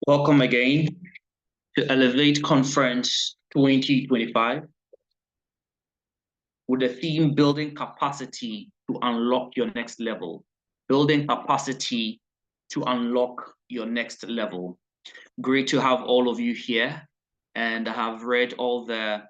Welcome again to Elevate Conference 2025 with the theme Building Capacity to Unlock Your Next Level. Building capacity to unlock your next level. Great to have all of you here. And I have read all the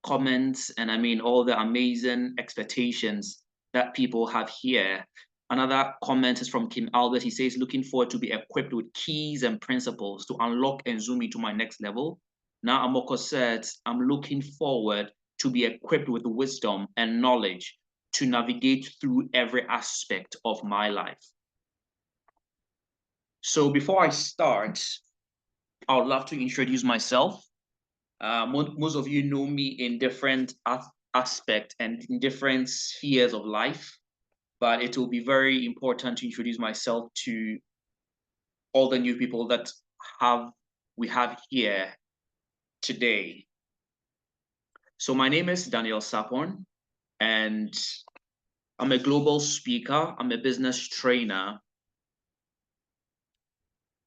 comments and all the amazing expectations that people have here. Another comment is from Kim Albert. He says, looking forward to be equipped with keys and principles to unlock and zoom into my next level. Now Amoko says, I'm looking forward to be equipped with wisdom and knowledge to navigate through every aspect of my life. So before I start, I would love to introduce myself. Most of you know me in different aspects and in different spheres of life, but it will be very important to introduce myself to all the new people that we have here today. So my name is Daniel Sapon, and I'm a global speaker. I'm a business trainer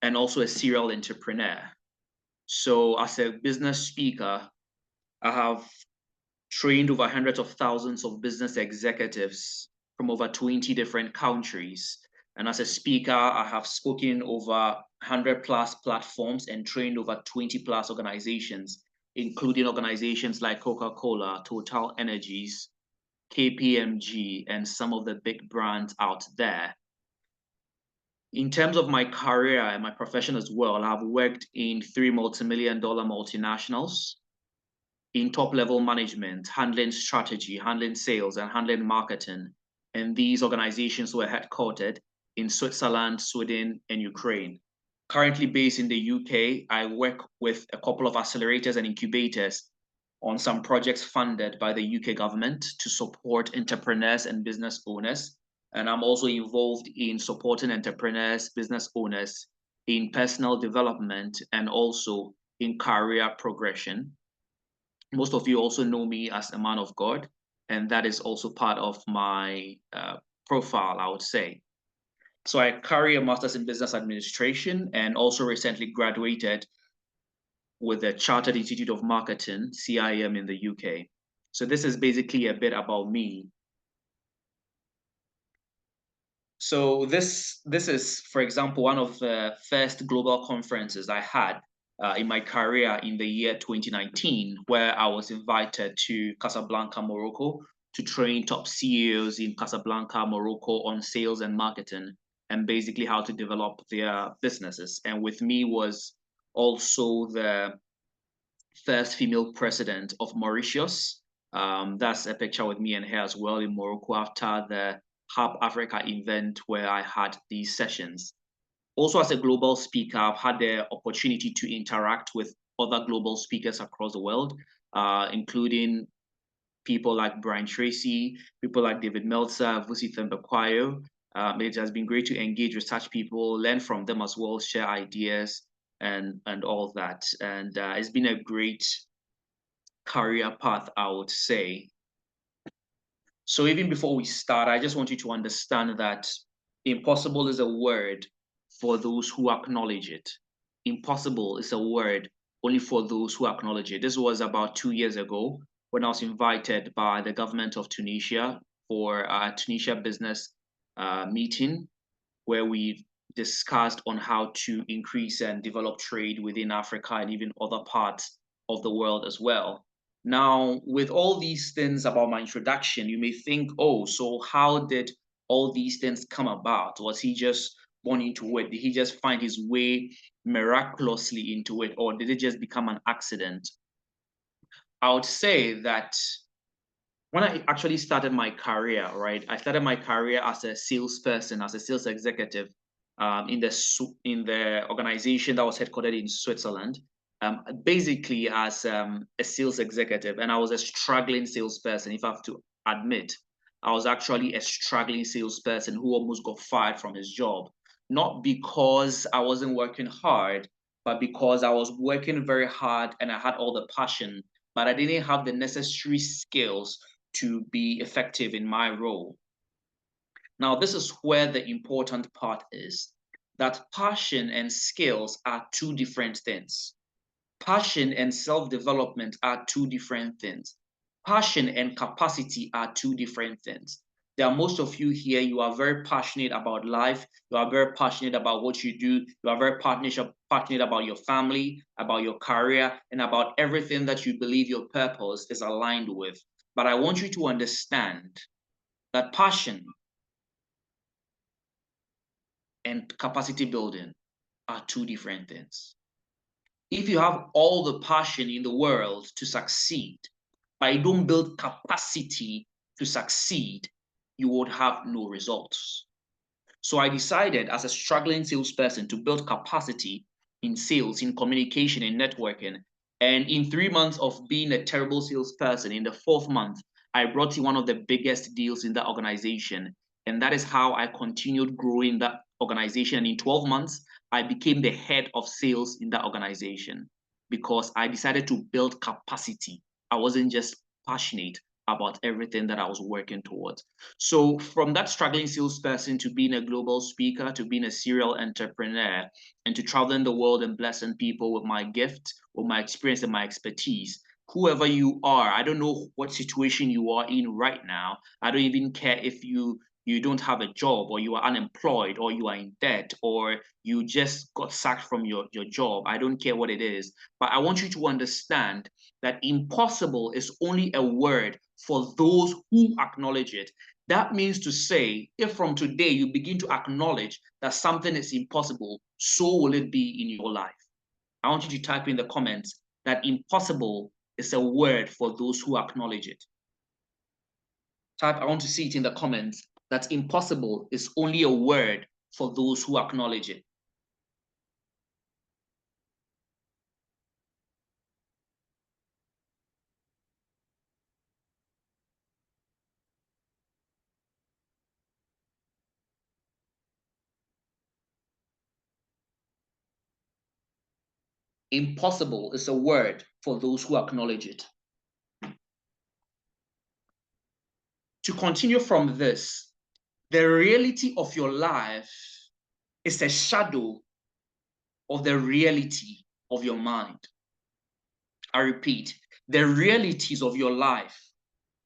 and also a serial entrepreneur. So as a business speaker, I have trained over hundreds of thousands of business executives from over 20 different countries. And as a speaker, I have spoken over 100 plus platforms and trained over 20 plus organizations, including organizations like Coca-Cola, Total Energies, KPMG, and some of the big brands out there. In terms of my career and my profession as well, I've worked in 3 multi-million-dollar multinationals, in top-level management, handling strategy, handling sales, and handling marketing. And these organizations were headquartered in Switzerland, Sweden, and Ukraine. Currently based in the UK, I work with a couple of accelerators and incubators on some projects funded by the UK government to support entrepreneurs and business owners. And I'm also involved in supporting entrepreneurs, business owners in personal development and also in career progression. Most of you also know me as a man of God, and that is also part of my profile, I would say. So I carry a master's in business administration and also recently graduated with the Chartered Institute of Marketing, CIM, in the UK. So this is basically a bit about me. So this is, for example, one of the first global conferences I had in my career in the year 2019, where I was invited to Casablanca, Morocco, to train top CEOs in Casablanca, Morocco on sales and marketing, and basically how to develop their businesses. And with me was also the first female president of Mauritius. That's a picture with me and her as well in Morocco after the Hub Africa event where I had these sessions. Also, as a global speaker, I've had the opportunity to interact with other global speakers across the world, including people like Brian Tracy, people like David Meltzer, Vusi Thembekwayo. It has been great to engage with such people, learn from them as well, share ideas and all that. And it's been a great career path, I would say. So even before we start, I just want you to understand that impossible is a word for those who acknowledge it. Impossible is a word only for those who acknowledge it. This was about 2 years ago when I was invited by the government of Tunisia for a Tunisia business meeting where we discussed on how to increase and develop trade within Africa and even other parts of the world as well. Now, with all these things about my introduction, you may think, oh, so how did all these things come about? Was he just born into it? Did he just find his way miraculously into it? Or did it just become an accident? I would say that when I actually started my career, right, I started my career as a salesperson, as a sales executive in the organization that was headquartered in Switzerland. Basically as a sales executive, and I was a struggling salesperson, if I have to admit. I was actually a struggling salesperson who almost got fired from his job, not because I wasn't working hard, but because I was working very hard and I had all the passion, but I didn't have the necessary skills to be effective in my role. Now, this is where the important part is that passion and skills are two different things. Passion and self-development are two different things. Passion and capacity are two different things. There are most of you here, you are very passionate about life. You are very passionate about what you do. You are very passionate about your family, about your career, and about everything that you believe your purpose is aligned with. But I want you to understand that passion and capacity building are two different things. If you have all the passion in the world to succeed, but you don't build capacity to succeed, you would have no results. So I decided as a struggling salesperson to build capacity in sales, in communication, in networking. And in 3 months of being a terrible salesperson, in the 4th month, I brought in one of the biggest deals in the organization. And that is how I continued growing that organization. And in 12 months, I became the head of sales in that organization because I decided to build capacity. I wasn't just passionate about everything that I was working towards. So from that struggling salesperson to being a global speaker, to being a serial entrepreneur, and to traveling the world and blessing people with my gift, with my experience and my expertise, whoever you are, I don't know what situation you are in right now. I don't even care if you don't have a job or you are unemployed or you are in debt or you just got sacked from your job. I don't care what it is. But I want you to understand that impossible is only a word for those who acknowledge it. That means to say, if from today you begin to acknowledge that something is impossible, so will it be in your life. I want you to type in the comments that impossible is a word for those who acknowledge it. Type, I want to see it in the comments, that impossible is only a word for those who acknowledge it. Impossible is a word for those who acknowledge it. To continue from this, the reality of your life is a shadow of the reality of your mind. I repeat, the realities of your life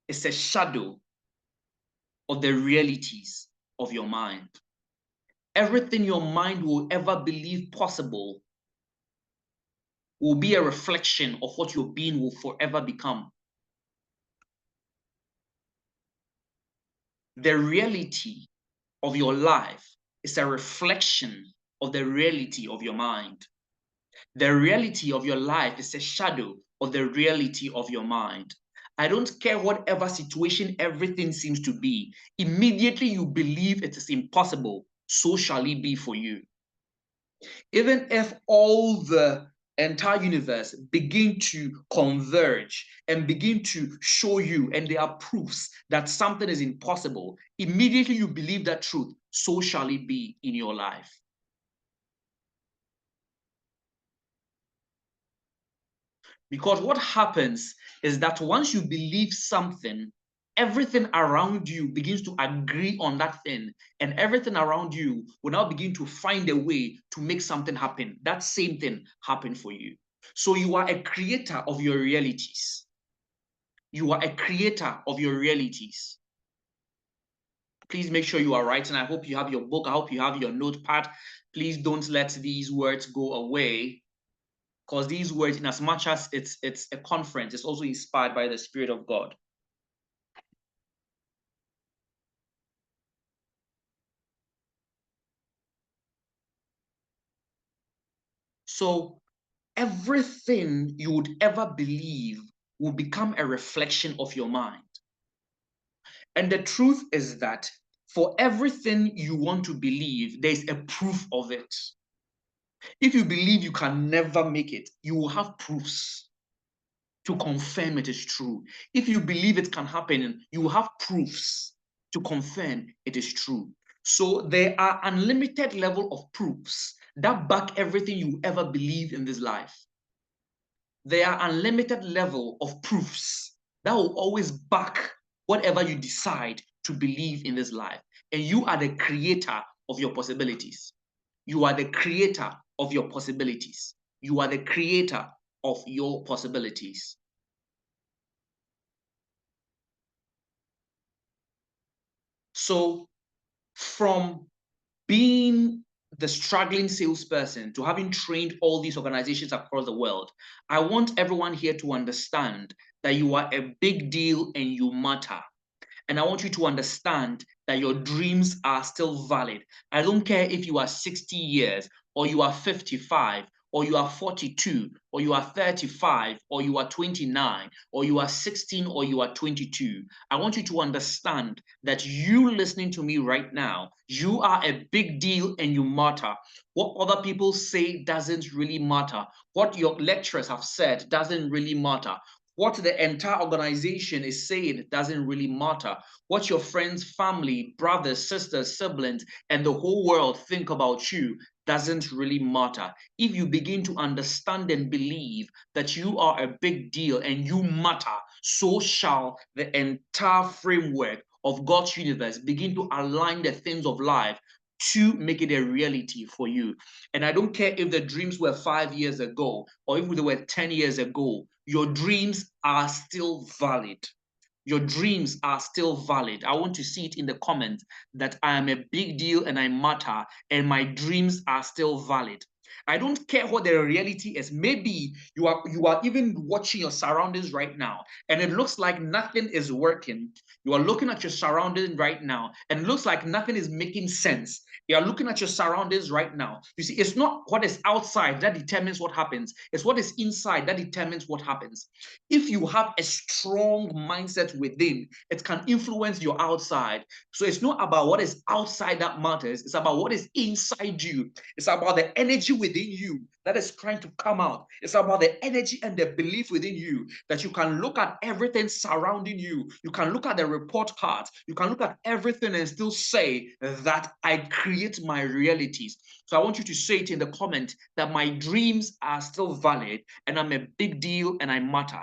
is a shadow of the realities of your mind. Everything your mind will ever believe possible will be a reflection of what your being will forever become. The reality of your life is a reflection of the reality of your mind. The reality of your life is a shadow of the reality of your mind. I don't care whatever situation everything seems to be. Immediately you believe it is impossible, so shall it be for you. Even if all the entire universe begin to converge and begin to show you, and there are proofs that something is impossible, immediately you believe that truth, so shall it be in your life. Because what happens is that once you believe something, everything around you begins to agree on that thing, and everything around you will now begin to find a way to make something happen. That same thing happen for you. So you are a creator of your realities. You are a creator of your realities. Please make sure you are writing. I hope you have your book. I hope you have your notepad. Please don't let these words go away, because these words, in as much as it's a conference, it's also inspired by the Spirit of God. So everything you would ever believe will become a reflection of your mind. And the truth is that for everything you want to believe, there's a proof of it. If you believe you can never make it, you will have proofs to confirm it is true. If you believe it can happen, you will have proofs to confirm it is true. So there are unlimited level of proofs that back everything you ever believe in this life. There are unlimited level of proofs that will always back whatever you decide to believe in this life. And you are the creator of your possibilities. You are the creator of your possibilities. You are the creator of your possibilities. So from being the struggling salesperson to having trained all these organizations across the world, I want everyone here to understand that you are a big deal and you matter. And I want you to understand that your dreams are still valid. I don't care if you are 60 years or you are 55 or you are 42 or you are 35 or you are 29 or you are 16 or you are 22. I want you to understand that you listening to me right now, you are a big deal and you matter. What other people say doesn't really matter. What your lecturers have said doesn't really matter. What the entire organization is saying doesn't really matter. What your friends, family, brothers, sisters, siblings, and the whole world think about you doesn't really matter. If you begin to understand and believe that you are a big deal and you matter, so shall the entire framework of God's universe begin to align the things of life to make it a reality for you. And I don't care if the dreams were 5 years ago or if they were 10 years ago, your dreams are still valid. Your dreams are still valid. I want to see it in the comments that I am a big deal and I matter and my dreams are still valid. I don't care what the reality is. Maybe you are even watching your surroundings right now and it looks like nothing is working. You are looking at your surroundings right now and it looks like nothing is making sense. You are looking at your surroundings right now. You see, it's not what is outside that determines what happens. It's what is inside that determines what happens. If you have a strong mindset within, it can influence your outside. So it's not about what is outside that matters, it's about what is inside you. It's about the energy within you that is trying to come out. It's about the energy and the belief within you that you can look at everything surrounding you. You can look at the report cards. You can look at everything and still say that I create my realities. So I want you to say it in the comment that my dreams are still valid and I'm a big deal and I matter.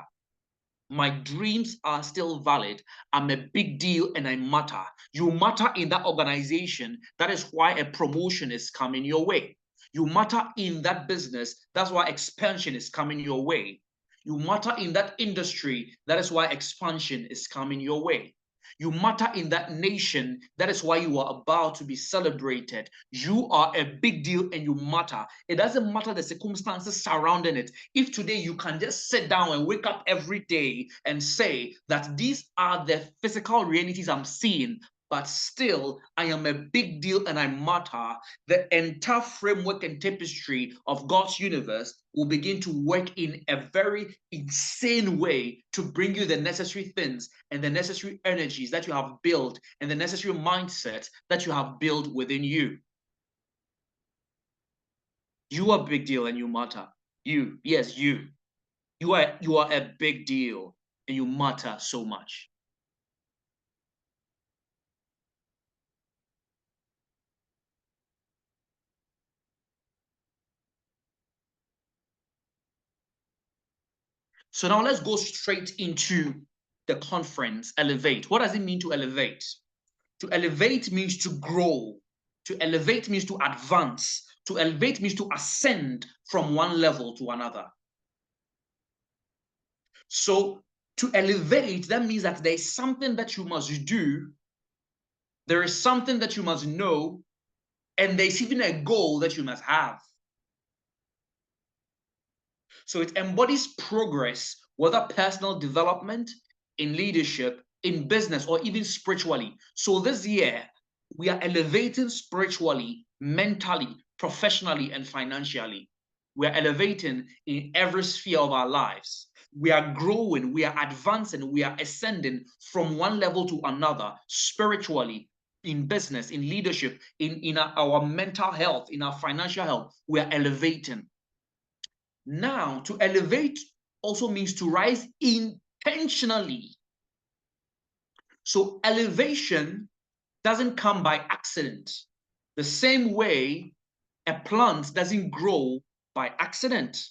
My dreams are still valid. I'm a big deal and I matter. You matter in that organization. That is why a promotion is coming your way. You matter in that business. That's why expansion is coming your way. You matter in that industry. That is why expansion is coming your way. You matter in that nation. That is why you are about to be celebrated. You are a big deal and you matter. It doesn't matter the circumstances surrounding it. If today you can just sit down and wake up every day and say that these are the physical realities I'm seeing, but still I am a big deal and I matter, the entire framework and tapestry of God's universe will begin to work in a very insane way to bring you the necessary things and the necessary energies that you have built and the necessary mindset that you have built within you. You are a big deal and you matter. You, yes, you. You are a big deal and you matter so much. So now let's go straight into the conference, Elevate. What does it mean to elevate? To elevate means to grow. To elevate means to advance. To elevate means to ascend from one level to another. So to elevate, that means that there is something that you must do, there is something that you must know, and there's even a goal that you must have. So it embodies progress, whether personal development, in leadership, in business, or even spiritually. So this year, we are elevating spiritually, mentally, professionally, and financially. We are elevating in every sphere of our lives. We are growing, we are advancing, we are ascending from one level to another spiritually, in business, in leadership, in our mental health, in our financial health. We are elevating. Now, to elevate also means to rise intentionally. So elevation doesn't come by accident. The same way a plant doesn't grow by accident.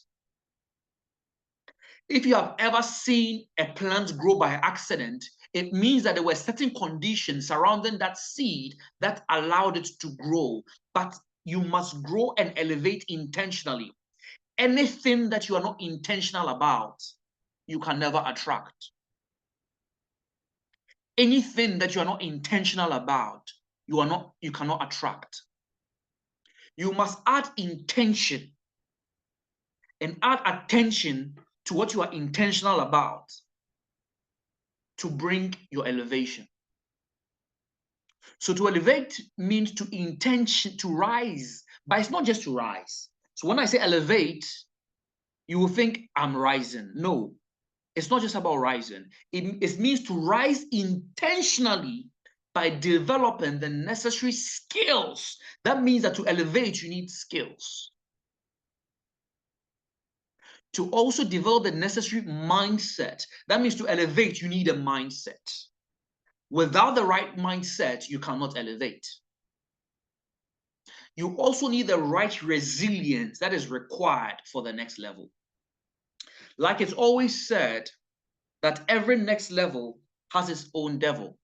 If you have ever seen a plant grow by accident, it means that there were certain conditions surrounding that seed that allowed it to grow. But you must grow and elevate intentionally. Anything that you are not intentional about, you can never attract. Anything that you are not intentional about, you cannot attract. You must add intention and add attention to what you are intentional about to bring your elevation. So to elevate means to intention to rise, but it's not just to rise. So when I say elevate, you will think I'm rising. No, it's not just about rising. It means to rise intentionally by developing the necessary skills. That means that to elevate, you need skills. To also develop the necessary mindset. That means to elevate, you need a mindset. Without the right mindset, you cannot elevate. You also need the right resilience that is required for the next level. Like it's always said, that every next level has its own devil.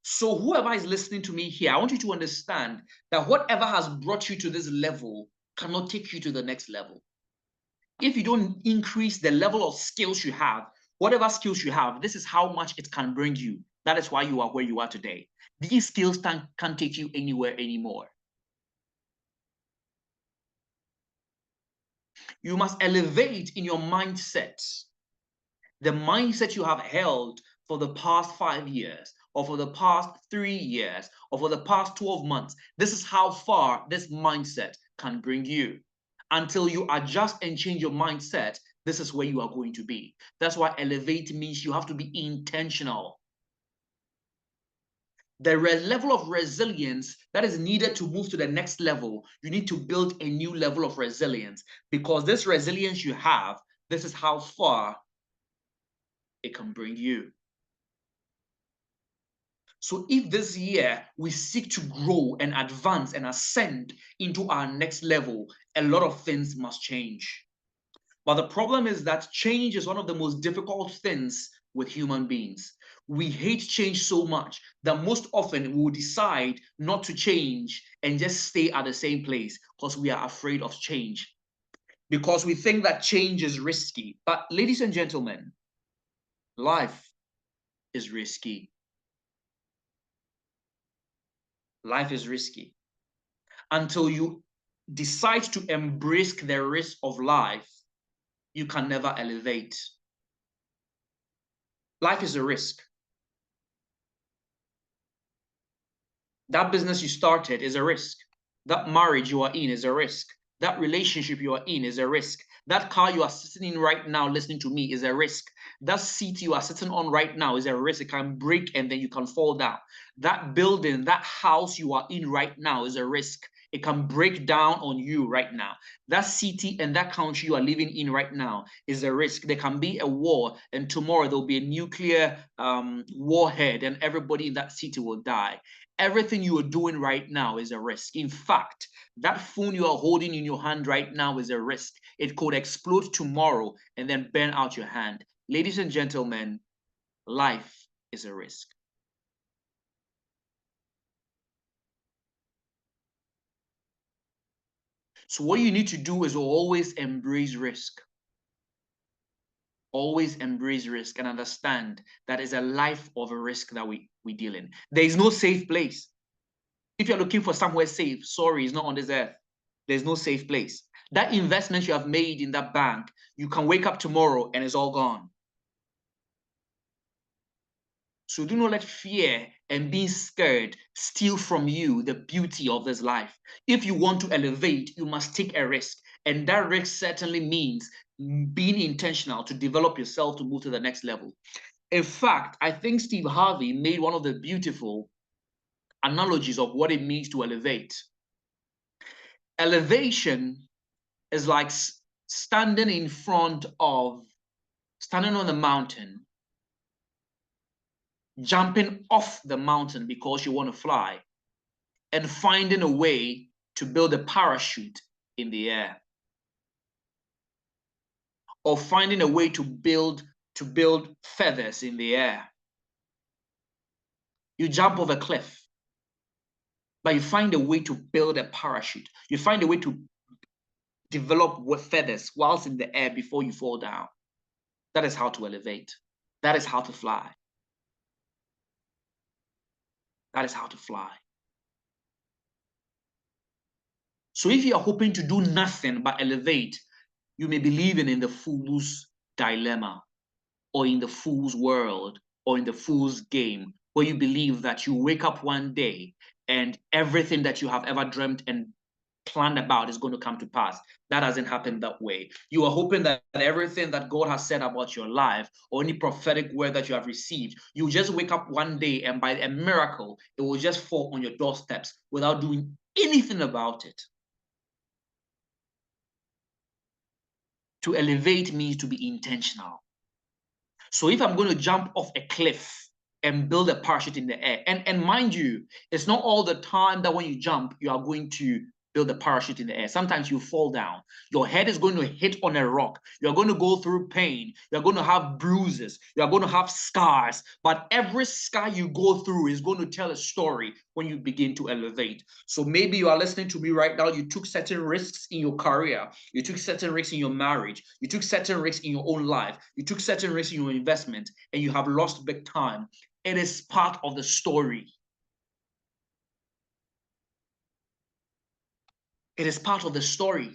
So whoever is listening to me here, I want you to understand that whatever has brought you to this level cannot take you to the next level. If you don't increase the level of skills you have, whatever skills you have, this is how much it can bring you. That is why you are where you are today. These skills can't take you anywhere anymore. You must elevate in your mindset. The mindset you have held for the past 5 years, or for the past 3 years, or for the past 12 months. This is how far this mindset can bring you. Until you adjust and change your mindset, this is where you are going to be. That's why elevate means you have to be intentional. The level of resilience that is needed to move to the next level, you need to build a new level of resilience, because this resilience you have, this is how far it can bring you. So if this year we seek to grow and advance and ascend into our next level, a lot of things must change. But the problem is that change is one of the most difficult things with human beings. We hate change so much that most often we will decide not to change and just stay at the same place because we are afraid of change. Because we think that change is risky. But ladies and gentlemen, life is risky. Life is risky. Until you decide to embrace the risk of life, you can never elevate. Life is a risk. That business you started is a risk. That marriage you are in is a risk. That relationship you are in is a risk. That car you are sitting in right now listening to me is a risk. That seat you are sitting on right now is a risk. It can break and then you can fall down. That building, that house you are in right now is a risk. It can break down on you right now. That city and that country you are living in right now is a risk. There can be a war, and tomorrow there will be a nuclear warhead, and everybody in that city will die. Everything you are doing right now is a risk. In fact, that phone you are holding in your hand right now is a risk. It could explode tomorrow and then burn out your hand. Ladies and gentlemen, life is a risk. So what you need to do is always embrace risk. Always embrace risk and understand that is a life of a risk that we deal in. There is no safe place. If you're looking for somewhere safe, sorry, it's not on this earth. There's no safe place. That investment you have made in that bank, you can wake up tomorrow and it's all gone. So do not let fear and being scared steal from you the beauty of this life. If you want to elevate, you must take a risk. And that risk certainly means being intentional to develop yourself to move to the next level. In fact, I think Steve Harvey made one of the beautiful analogies of what it means to elevate. Elevation is like standing on the mountain, jumping off the mountain because you want to fly, and finding a way to build a parachute in the air, or finding a way to build feathers in the air. You jump off a cliff. but you find a way to build a parachute. You find a way to develop with feathers whilst in the air before you fall down. That is how to elevate. That is how to fly. That is how to fly. So if you are hoping to do nothing but elevate, you may be living in the fool's dilemma, or in the fool's world, or in the fool's game, where you believe that you wake up one day and everything that you have ever dreamt and planned about is going to come to pass. That doesn't happen that way. You are hoping that everything that God has said about your life, or any prophetic word that you have received, you just wake up one day and by a miracle, it will just fall on your doorsteps without doing anything about it. To elevate means to be intentional. So if I'm going to jump off a cliff and build a parachute in the air, and mind you, it's not all the time that when you jump, you are going to build a parachute in the air. Sometimes you fall down. Your head is going to hit on a rock. You're going to go through pain. You're going to have bruises. You're going to have scars. But every scar you go through is going to tell a story when you begin to elevate. So maybe you are listening to me right now. You took certain risks in your career. You took certain risks in your marriage. You took certain risks in your own life. You took certain risks in your investment, and you have lost big time. It is part of the story. It is part of the story.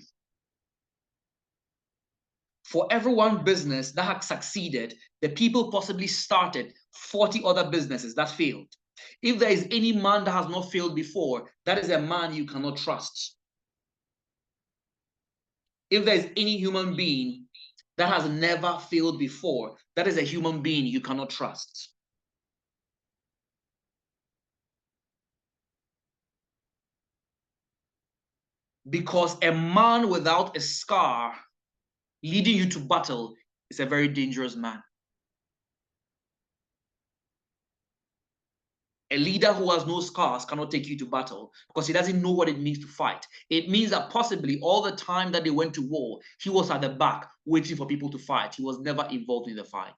For every one business that has succeeded, the people possibly started 40 other businesses that failed. If there is any man that has not failed before, that is a man you cannot trust. If there is any human being that has never failed before, that is a human being you cannot trust. Because a man without a scar leading you to battle is a very dangerous man. A leader who has no scars cannot take you to battle because he doesn't know what it means to fight. It means that possibly all the time that they went to war, he was at the back waiting for people to fight. He was never involved in the fight.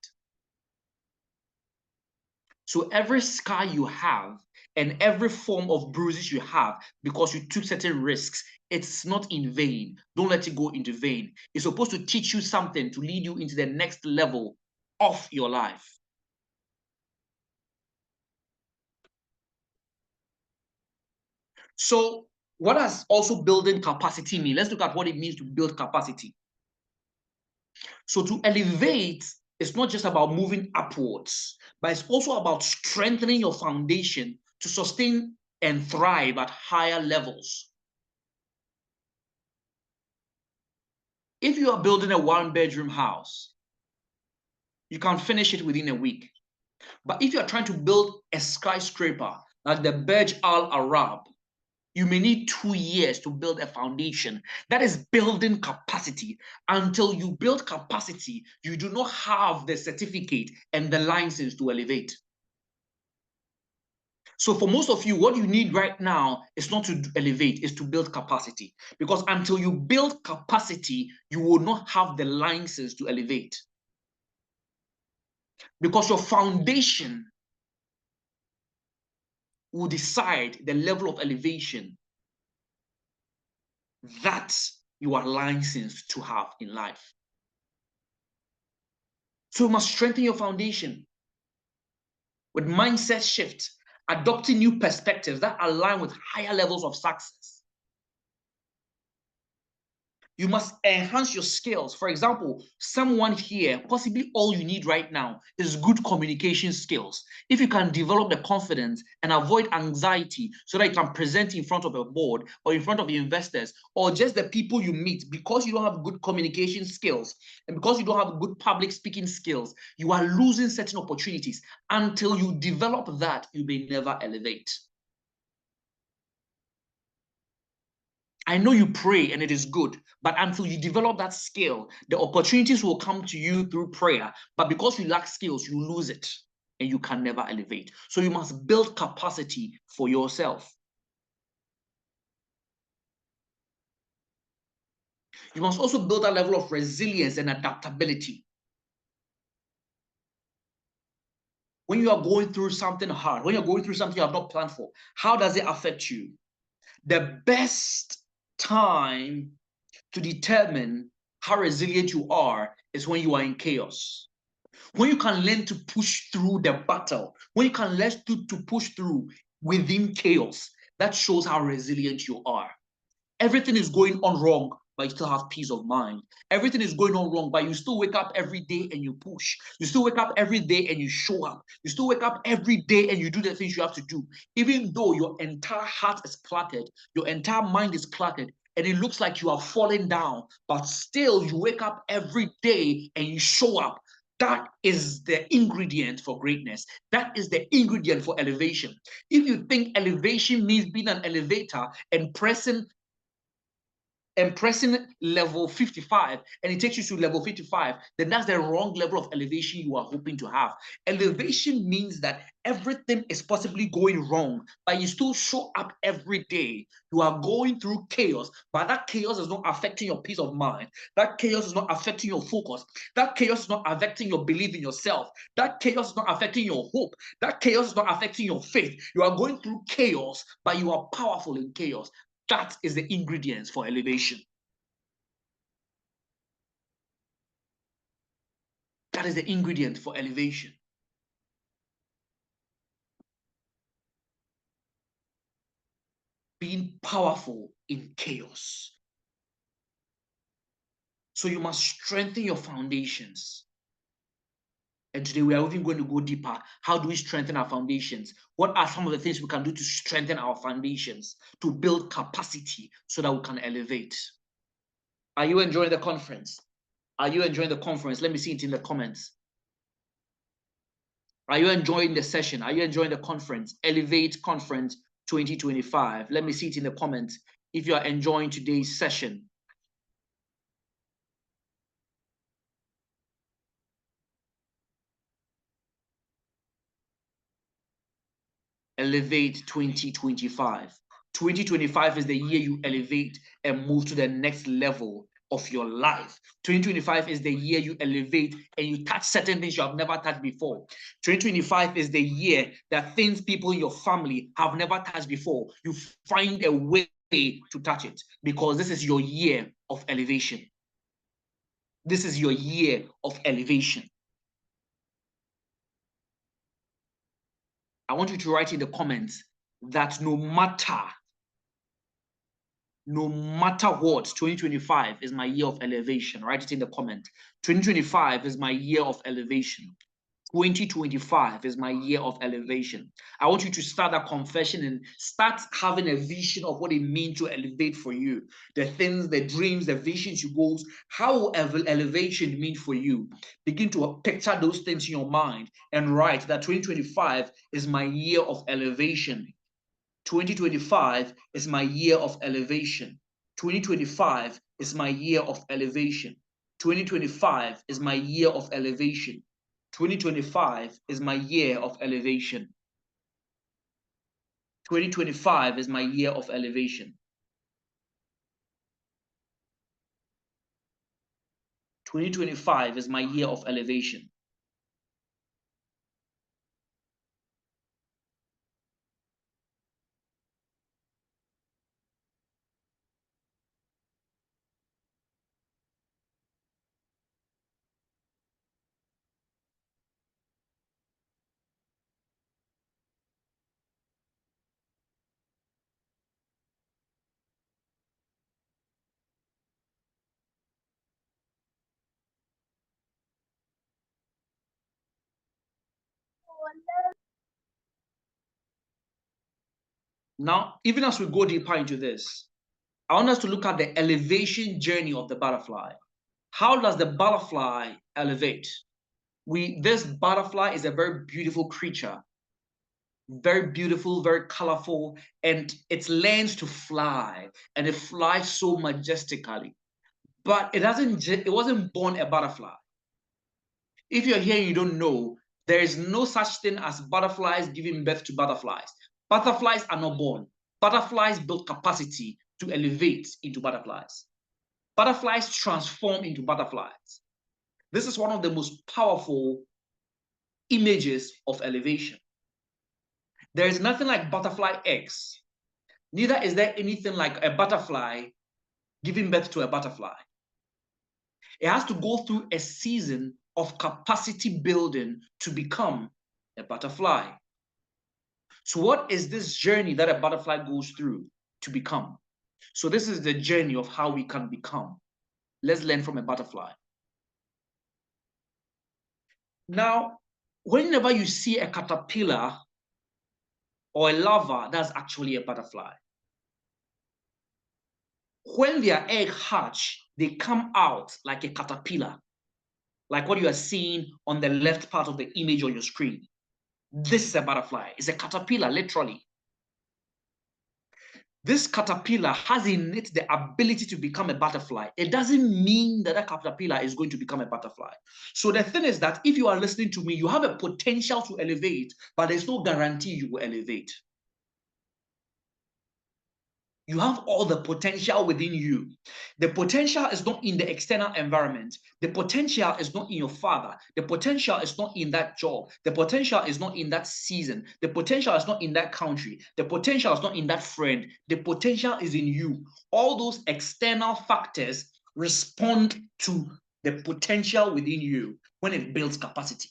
So every scar you have and every form of bruises you have because you took certain risks, it's not in vain. Don't let it go into vain. It's supposed to teach you something to lead you into the next level of your life. So what does also building capacity mean? Let's look at what it means to build capacity. So to elevate, it's not just about moving upwards, but it's also about strengthening your foundation to sustain and thrive at higher levels. If you are building a one-bedroom house, you can finish it within a week. But if you're trying to build a skyscraper like the Burj Al Arab, you may need 2 years to build a foundation. That is building capacity. Until you build capacity, you do not have the certificate and the license to elevate. So for most of you, what you need right now is not to elevate, is to build capacity. Because until you build capacity, you will not have the license to elevate. Because your foundation will decide the level of elevation that you are licensed to have in life. So you must strengthen your foundation with mindset shift, adopting new perspectives that align with higher levels of success. You must enhance your skills. For example, someone here, possibly all you need right now is good communication skills. If you can develop the confidence and avoid anxiety so that you can present in front of a board or in front of the investors or just the people you meet, because you don't have good communication skills and because you don't have good public speaking skills, you are losing certain opportunities. Until you develop that, you may never elevate. I know you pray and it is good, but until you develop that skill, the opportunities will come to you through prayer. But because you lack skills, you lose it and you can never elevate. So you must build capacity for yourself. You must also build a level of resilience and adaptability. When you are going through something hard, when you're going through something you have not planned for, how does it affect you? The best time to determine how resilient you are is when you are in chaos. When you can learn to push through the battle, when you can learn to push through within chaos, that shows how resilient you are. Everything is going on wrong, but you still have peace of mind. Everything is going on wrong, but you still wake up every day and you push. You still wake up every day and you show up. You still wake up every day and you do the things you have to do. Even though your entire heart is cluttered, your entire mind is cluttered, and it looks like you are falling down, but still you wake up every day and you show up. That is the ingredient for greatness. That is the ingredient for elevation. If you think elevation means being an elevator and pressing level 55 and it takes you to level 55, then that's the wrong level of elevation you are hoping to have. Elevation means that everything is possibly going wrong, but you still show up every day. You are going through chaos, but that chaos is not affecting your peace of mind. That chaos is not affecting your focus. That chaos is not affecting your belief in yourself. That chaos is not affecting your hope. That chaos is not affecting your faith. You are going through chaos, but you are powerful in chaos. That is the ingredients for elevation. That is the ingredient for elevation. Being powerful in chaos. So you must strengthen your foundations. And today we are even going to go deeper. How do we strengthen our foundations? What are some of the things we can do to strengthen our foundations, to build capacity so that we can elevate? Are you enjoying the conference? Are you enjoying the conference? Let me see it in the comments. Are you enjoying the session? Are you enjoying the conference? Elevate Conference 2025. Let me see it in the comments if you are enjoying today's session. Elevate 2025. 2025 is the year you elevate and move to the next level of your life. 2025 is the year you elevate and you touch certain things you have never touched before. 2025 is the year that things people in your family have never touched before, you find a way to touch it, because this is your year of elevation. This is your year of elevation. I want you to write in the comments that no matter what, 2025 is my year of elevation. Write it in the comment. 2025 is my year of elevation. 2025 is my year of elevation. I want you to start that confession and start having a vision of what it means to elevate for you. The things, the dreams, the visions, your goals. How will elevation mean for you? Begin to picture those things in your mind and write that 2025 is my year of elevation. 2025 is my year of elevation. 2025 is my year of elevation. 2025 is my year of elevation. 2025 is my year of elevation. 2025 is my year of elevation. 2025 is my year of elevation. Now, even as we go deeper into this, I want us to look at the elevation journey of the butterfly. How does the butterfly elevate? This butterfly is a very beautiful creature, very beautiful, very colorful, and it learns to fly, and it flies so majestically. But it wasn't born a butterfly. If you're here and you don't know, there is no such thing as butterflies giving birth to butterflies. Butterflies are not born. Butterflies build capacity to elevate into butterflies. Butterflies transform into butterflies. This is one of the most powerful images of elevation. There is nothing like butterfly eggs. Neither is there anything like a butterfly giving birth to a butterfly. It has to go through a season of capacity building to become a butterfly. So what is this journey that a butterfly goes through to become? So this is the journey of how we can become. Let's learn from a butterfly. Now, whenever you see a caterpillar or a larva, that's actually a butterfly. When their egg hatch, they come out like a caterpillar, like what you are seeing on the left part of the image on your screen. This is a butterfly. It's a caterpillar, literally. This caterpillar has in it the ability to become a butterfly. It doesn't mean that a caterpillar is going to become a butterfly. So the thing is that if you are listening to me, you have a potential to elevate, but there's no guarantee you will elevate. You have all the potential within you. The potential is not in the external environment. The potential is not in your father. The potential is not in that job. The potential is not in that season. The potential is not in that country. The potential is not in that friend. The potential is in you. All those external factors respond to the potential within you when it builds capacity.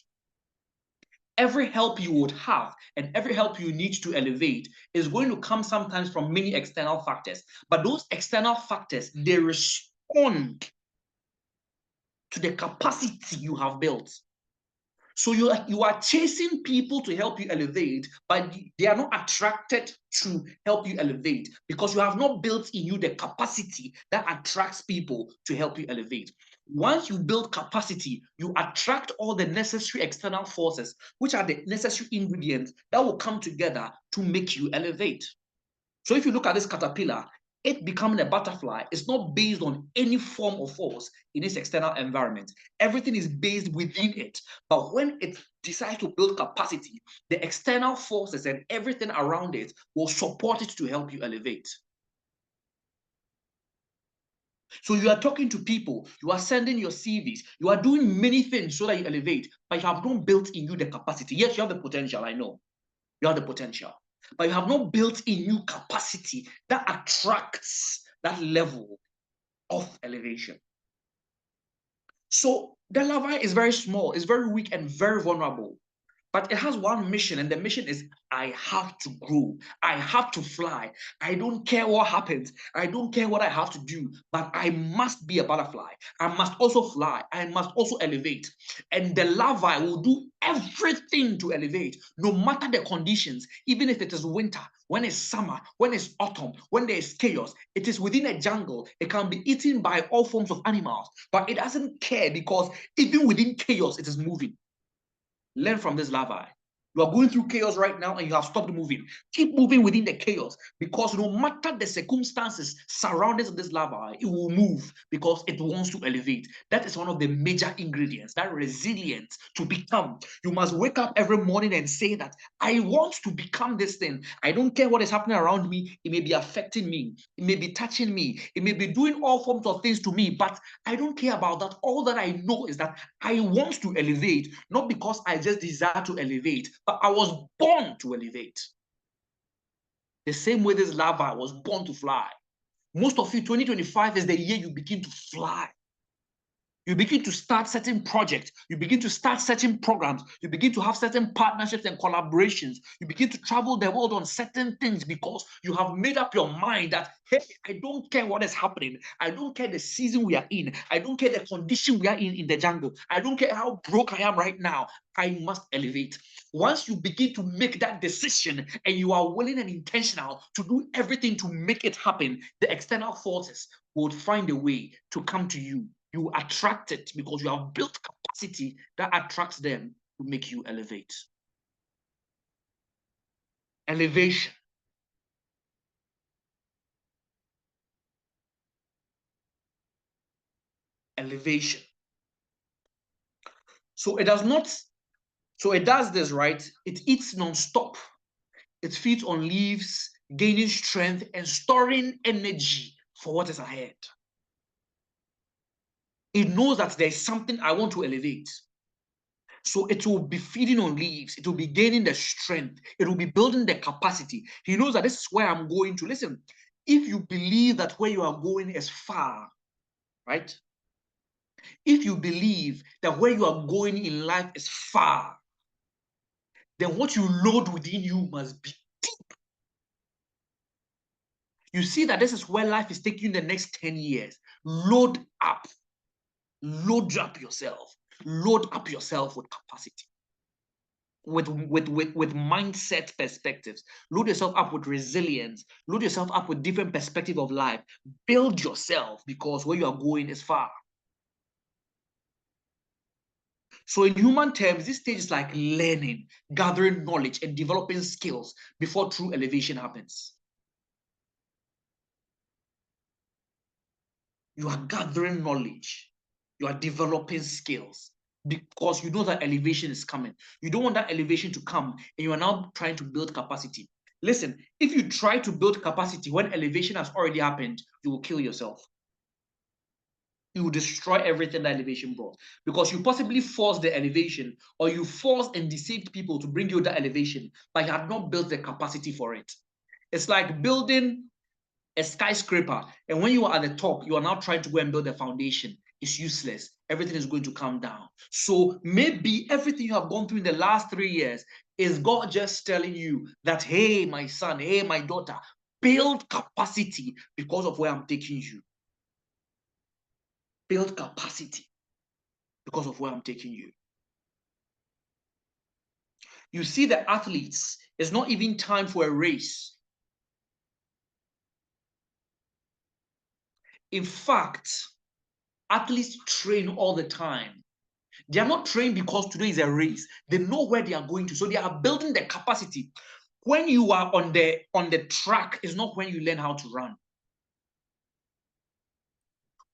Every help you would have and every help you need to elevate is going to come sometimes from many external factors. But those external factors, they respond to the capacity you have built. So you are chasing people to help you elevate, but they are not attracted to help you elevate because you have not built in you the capacity that attracts people to help you elevate. Once you build capacity, you attract all the necessary external forces, which are the necessary ingredients that will come together to make you elevate. So if you look at this caterpillar, it becoming a butterfly is not based on any form of force in its external environment. Everything is based within it. But when it decides to build capacity, the external forces and everything around it will support it to help you elevate. So you are talking to people, you are sending your CVs, you are doing many things so that you elevate, but you have not built in you the capacity. Yes, you have the potential, I know. You have the potential, but you have not built in you capacity that attracts that level of elevation. So the larva is very small, it's very weak and very vulnerable. But it has one mission, and the mission is I have to grow. I have to fly. I don't care what happens. I don't care what I have to do, but I must be a butterfly. I must also fly. I must also elevate. And the larva will do everything to elevate, no matter the conditions, even if it is winter, when it's summer, when it's autumn, when there is chaos. It is within a jungle. It can be eaten by all forms of animals, but it doesn't care because even within chaos, it is moving. Learn from this larvae. You are going through chaos right now and you have stopped moving. Keep moving within the chaos because no matter the circumstances surrounding this larva, it will move because it wants to elevate. That is one of the major ingredients, that resilience to become. You must wake up every morning and say that I want to become this thing. I don't care what is happening around me. It may be affecting me. It may be touching me. It may be doing all forms of things to me, but I don't care about that. All that I know is that I want to elevate, not because I just desire to elevate, but I was born to elevate. The same way this larva was born to fly. Most of you, 2025 is the year you begin to fly. You begin to start certain projects. You begin to start certain programs. You begin to have certain partnerships and collaborations. You begin to travel the world on certain things because you have made up your mind that, hey, I don't care what is happening. I don't care the season we are in. I don't care the condition we are in the jungle. I don't care how broke I am right now. I must elevate. Once you begin to make that decision and you are willing and intentional to do everything to make it happen, the external forces would find a way to come to you. You attract it because you have built capacity that attracts them to make you elevate. Elevation. Elevation. So it does this, right? It eats non-stop. It feeds on leaves, gaining strength and storing energy for what is ahead. It knows that there is something I want to elevate. So it will be feeding on leaves. It will be gaining the strength. It will be building the capacity. He knows that this is where I'm going to. Listen, if you believe that where you are going is far, right? If you believe that where you are going in life is far, then what you load within you must be deep. You see that this is where life is taking you the next 10 years. Load up. Load up yourself. Load up yourself with capacity. With mindset perspectives. Load yourself up with resilience. Load yourself up with different perspective of life. Build yourself, because where you are going is far. So in human terms, this stage is like learning, gathering knowledge, and developing skills before true elevation happens. You are gathering knowledge. You are developing skills because you know that elevation is coming. You don't want that elevation to come and you are now trying to build capacity. Listen, if you try to build capacity when elevation has already happened, you will kill yourself. You will destroy everything that elevation brought, because you possibly forced the elevation, or you forced and deceived people to bring you that elevation, but you had not built the capacity for it. It's like building a skyscraper, and when you are at the top, you are now trying to go and build a foundation. It's useless. Everything is going to come down. So maybe everything you have gone through in the last 3 years is God just telling you that, hey, my son, hey, my daughter, build capacity because of where I'm taking you. Build capacity because of where I'm taking you. You see, the athletes, it's not even time for a race. In fact, athletes train all the time. They are not trained because today is a race. They know where they are going to. So they are building the capacity. When you are on the track, is not when you learn how to run.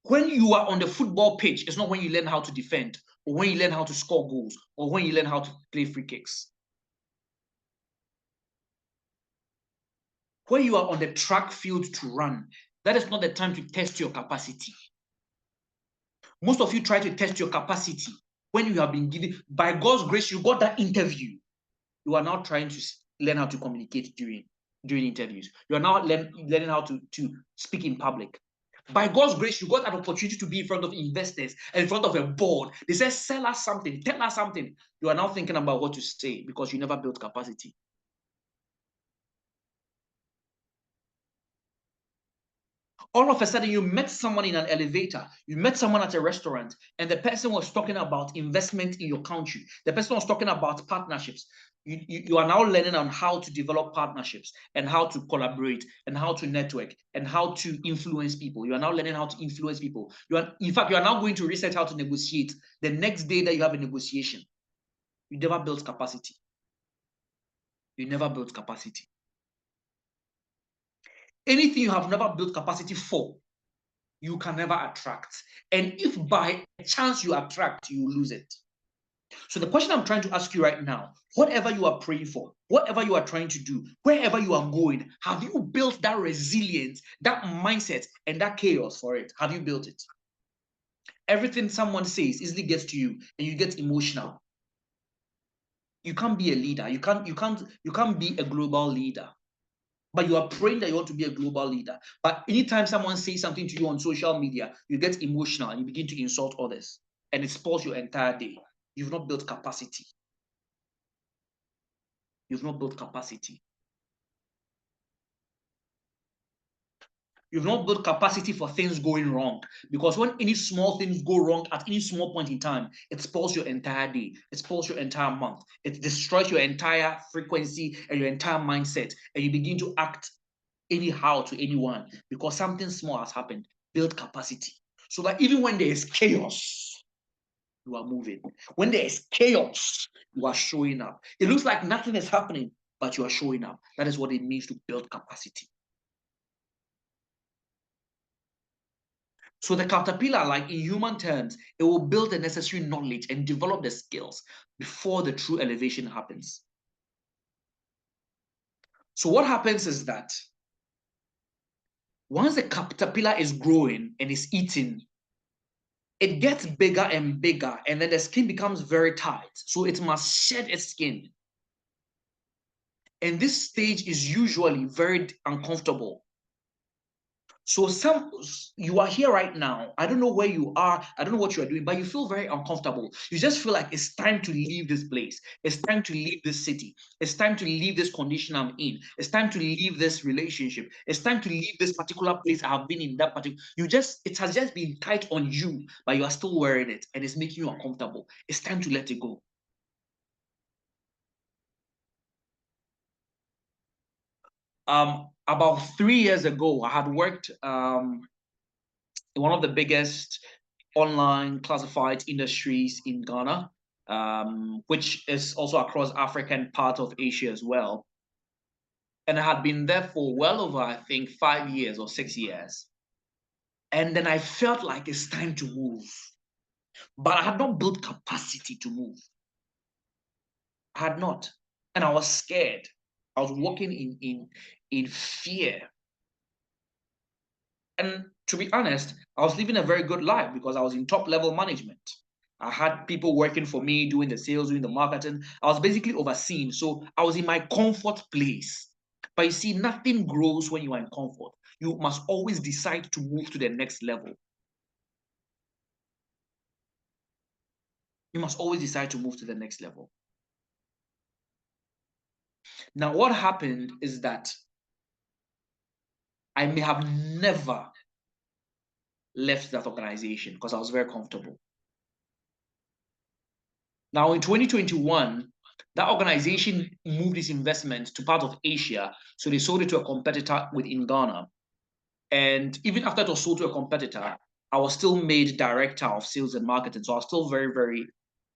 When you are on the football pitch, it's not when you learn how to defend, or when you learn how to score goals, or when you learn how to play free kicks. When you are on the track field to run, that is not the time to test your capacity. Most of you try to test your capacity when you have been given, by God's grace, you got that interview. You are now trying to learn how to communicate during interviews. You are now learning how to speak in public. By God's grace, you got an opportunity to be in front of investors and in front of a board. They say, sell us something, tell us something. You are now thinking about what to say because you never built capacity. All of a sudden, you met someone in an elevator, you met someone at a restaurant, and the person was talking about investment in your country. The person was talking about partnerships. You are now learning on how to develop partnerships and how to collaborate and how to network and how to influence people. You are now learning how to influence people. In fact, you are now going to research how to negotiate the next day that you have a negotiation. You never built capacity. You never built capacity. Anything you have never built capacity for, you can never attract. And if by chance you attract, you lose it. So the question I'm trying to ask you right now, whatever you are praying for, whatever you are trying to do, wherever you are going, have you built that resilience, that mindset, and that chaos for it? Have you built it? Everything someone says easily gets to you and you get emotional. You can't be a leader. You can't be a global leader. But you are praying that you want to be a global leader. But anytime someone says something to you on social media, you get emotional and you begin to insult others. And it spoils your entire day. You've not built capacity. You've not built capacity. You've not built capacity for things going wrong. Because when any small things go wrong at any small point in time, it spoils your entire day. It spoils your entire month. It destroys your entire frequency and your entire mindset. And you begin to act anyhow to anyone because something small has happened. Build capacity so that even when there is chaos, you are moving. When there is chaos, you are showing up. It looks like nothing is happening, but you are showing up. That is what it means to build capacity. So the caterpillar, like in human terms, it will build the necessary knowledge and develop the skills before the true elevation happens. So what happens is that once the caterpillar is growing and is eating, it gets bigger and bigger, and then the skin becomes very tight. So it must shed its skin. And this stage is usually very uncomfortable. So you are here right now. I don't know where you are. I don't know what you are doing, but you feel very uncomfortable. You just feel like it's time to leave this place. It's time to leave this city. It's time to leave this condition I'm in. It's time to leave this relationship. It's time to leave this particular place I have been in that particular. It has just been tight on you, but you are still wearing it and it's making you uncomfortable. It's time to let it go. About 3 years ago, I had worked in one of the biggest online classified industries in Ghana, which is also across Africa and part of Asia as well. And I had been there for well over, I think, 5 years or 6 years. And then I felt like it's time to move. But I had not built capacity to move. I had not. And I was scared. I was walking in fear. And to be honest, I was living a very good life because I was in top level management. I had people working for me, doing the sales, doing the marketing. I was basically overseen. So I was in my comfort place. But you see, nothing grows when you are in comfort. You must always decide to move to the next level. You must always decide to move to the next level. Now, what happened is that I may have never left that organization because I was very comfortable. Now, in 2021, that organization moved its investment to part of Asia. So they sold it to a competitor within Ghana. And even after it was sold to a competitor, I was still made director of sales and marketing. So I was still very, very,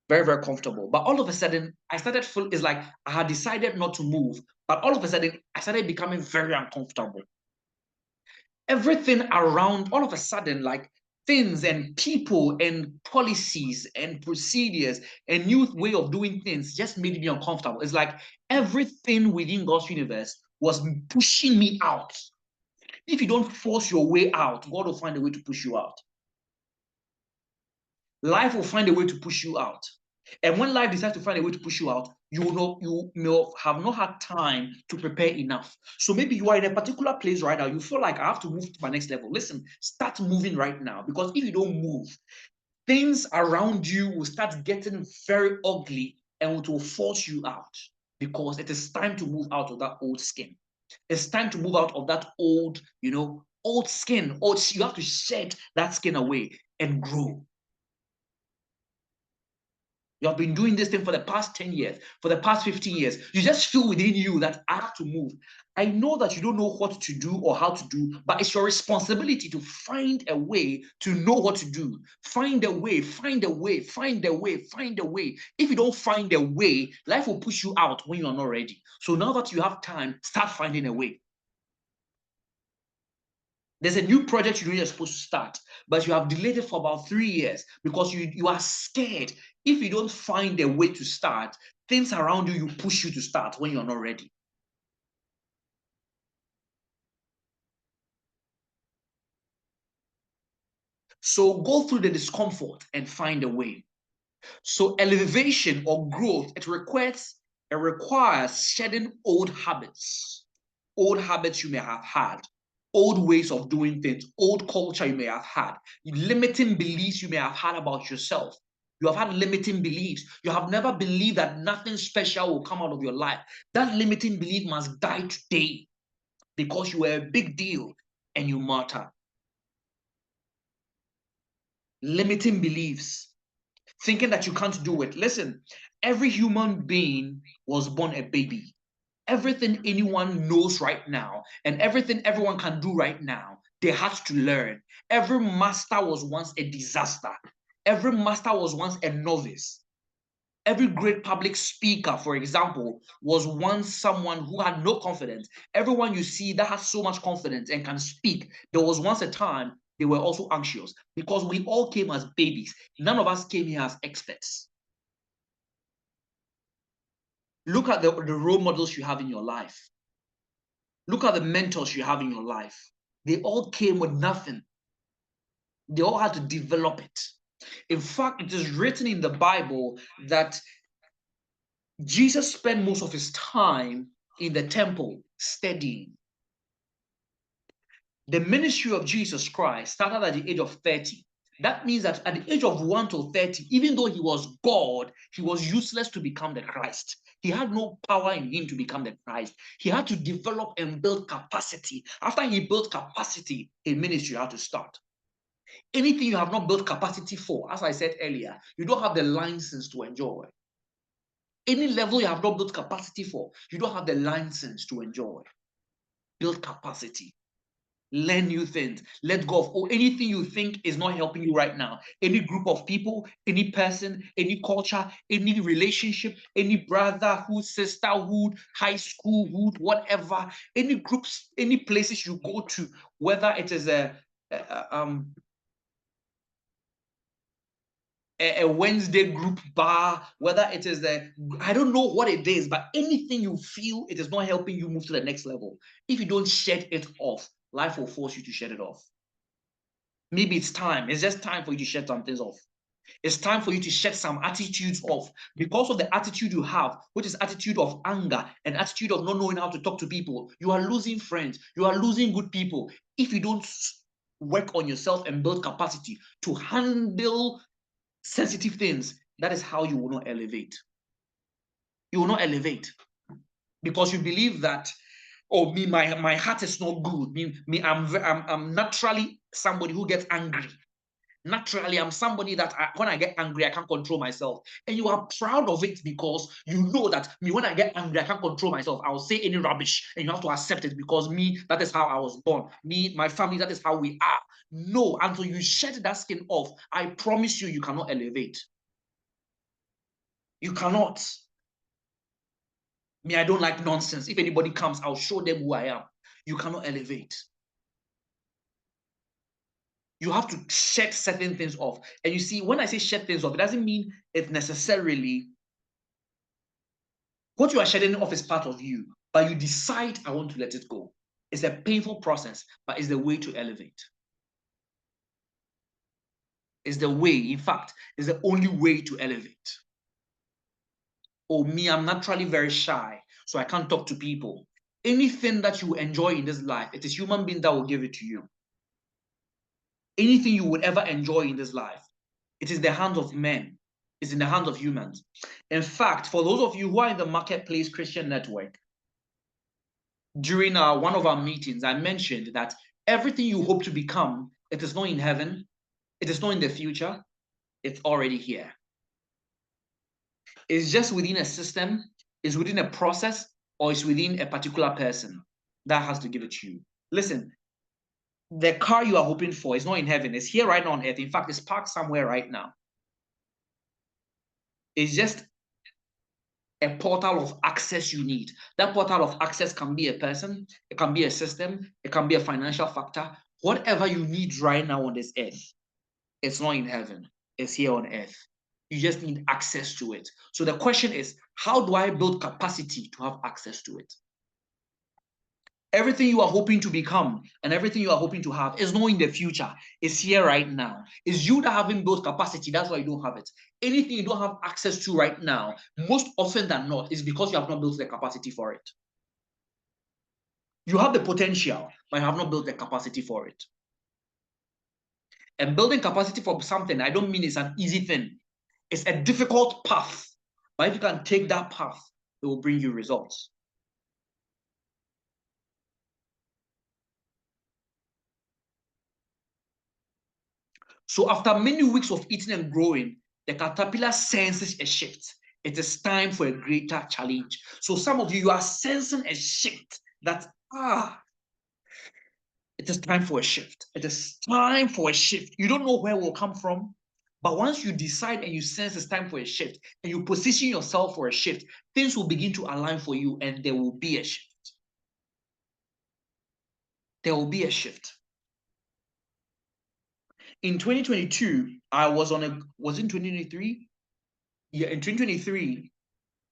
very, very comfortable. But all of a sudden, I started feeling it's like I had decided not to move. But all of a sudden, I started becoming very uncomfortable. Everything around, all of a sudden, like things and people and policies and procedures and new way of doing things just made me uncomfortable. It's like everything within God's universe was pushing me out. If you don't force your way out, God will find a way to push you out. Life will find a way to push you out. And when life decides to find a way to push you out, you may have not had time to prepare enough. So maybe you are in a particular place right now. You feel like I have to move to my next level. Listen, start moving right now. Because if you don't move, things around you will start getting very ugly and it will force you out. Because it is time to move out of that old skin. It's time to move out of that old, old skin. You have to shed that skin away and grow. You have been doing this thing for the past 10 years, for the past 15 years. You just feel within you that I have to move. I know that you don't know what to do or how to do, but it's your responsibility to find a way to know what to do. Find a way, find a way, find a way, find a way. If you don't find a way, life will push you out when you are not ready. So now that you have time, start finding a way. There's a new project you know you're supposed to start, but you have delayed it for about 3 years because you are scared. If you don't find a way to start, things around you push you to start when you're not ready. So go through the discomfort and find a way. So elevation or growth, it requires shedding old habits you may have had, old ways of doing things, old culture you may have had, limiting beliefs you may have had about yourself. You have had limiting beliefs. You have never believed that nothing special will come out of your life. That limiting belief must die today because you are a big deal and you matter. Limiting beliefs, thinking that you can't do it. Listen, every human being was born a baby. Everything anyone knows right now and everything everyone can do right now, they had to learn. Every master was once a disaster. Every master was once a novice. Every great public speaker, for example, was once someone who had no confidence. Everyone you see that has so much confidence and can speak, there was once a time they were also anxious because we all came as babies. None of us came here as experts. Look at the role models you have in your life. Look at the mentors you have in your life. They all came with nothing. They all had to develop it. In fact, it is written in the Bible that Jesus spent most of his time in the temple studying. The ministry of Jesus Christ started at the age of 30. That means that at the age of 1 to 30, even though he was God, he was useless to become the Christ. He had no power in him to become the Christ. He had to develop and build capacity. After he built capacity, a ministry had to start. Anything you have not built capacity for, as I said earlier, you don't have the license to enjoy. Any level you have not built capacity for, you don't have the license to enjoy. Build capacity. Learn new things. Let go of anything you think is not helping you right now. Any group of people, any person, any culture, any relationship, any brotherhood, sisterhood, high schoolhood, whatever, any groups, any places you go to, whether it is a Wednesday group bar, whether it is I don't know what it is, but anything you feel it is not helping you move to the next level. If you don't shed it off, life will force you to shed it off. Maybe it's time. It's just time for you to shed some things off. It's time for you to shed some attitudes off because of the attitude you have, which is attitude of anger and attitude of not knowing how to talk to people. You are losing friends. You are losing good people. If you don't work on yourself and build capacity to handle sensitive things, that is how you will not elevate. You will not elevate because you believe that, oh, me, my heart is not good. I'm naturally somebody who gets angry. Naturally, I'm somebody that when I get angry, I can't control myself. And you are proud of it because you know that me, when I get angry, I can't control myself. I will say any rubbish and you have to accept it because me, that is how I was born. Me, my family, that is how we are. No, until you shed that skin off, I promise you, you cannot elevate. You cannot. Me, I don't like nonsense. If anybody comes, I'll show them who I am. You cannot elevate. You have to shed certain things off. And you see, when I say shed things off, it doesn't mean it necessarily what you are shedding off is part of you, but you decide, I want to let it go. It's a painful process, but it's the way to elevate. It's the way, in fact, it's the only way to elevate. Oh, me, I'm naturally very shy, so I can't talk to people. Anything that you enjoy in this life, it is human being that will give it to you. Anything you would ever enjoy in this life, it is the hands of men. It's in the hands of humans. In fact, for those of you who are in the Marketplace Christian Network, during one of our meetings, I mentioned that everything you hope to become, it is not in heaven, it is not in the future, it's already here. It's just within a system, it's within a process, or it's within a particular person that has to give it to you. Listen, the car you are hoping for is not in heaven, it's here right now on earth. In fact, it's parked somewhere right now. It's just a portal of access you need. That portal of access can be a person, it can be a system, it can be a financial factor. Whatever you need right now on this earth, it's not in heaven, it's here on earth. You just need access to it. So the question is, how do I build capacity to have access to it? Everything you are hoping to become and everything you are hoping to have is not in the future. It's here right now. It's you that haven't built capacity. That's why you don't have it. Anything you don't have access to right now, most often than not, is because you have not built the capacity for it. You have the potential, but you have not built the capacity for it. And building capacity for something, I don't mean it's an easy thing. It's a difficult path. But if you can take that path, it will bring you results. So after many weeks of eating and growing, the caterpillar senses a shift. It is time for a greater challenge. So some of you are sensing a shift that, it is time for a shift. It is time for a shift. You don't know where it will come from, but once you decide and you sense it's time for a shift and you position yourself for a shift, things will begin to align for you and there will be a shift. There will be a shift. In 2022, was in 2023? Yeah, in 2023,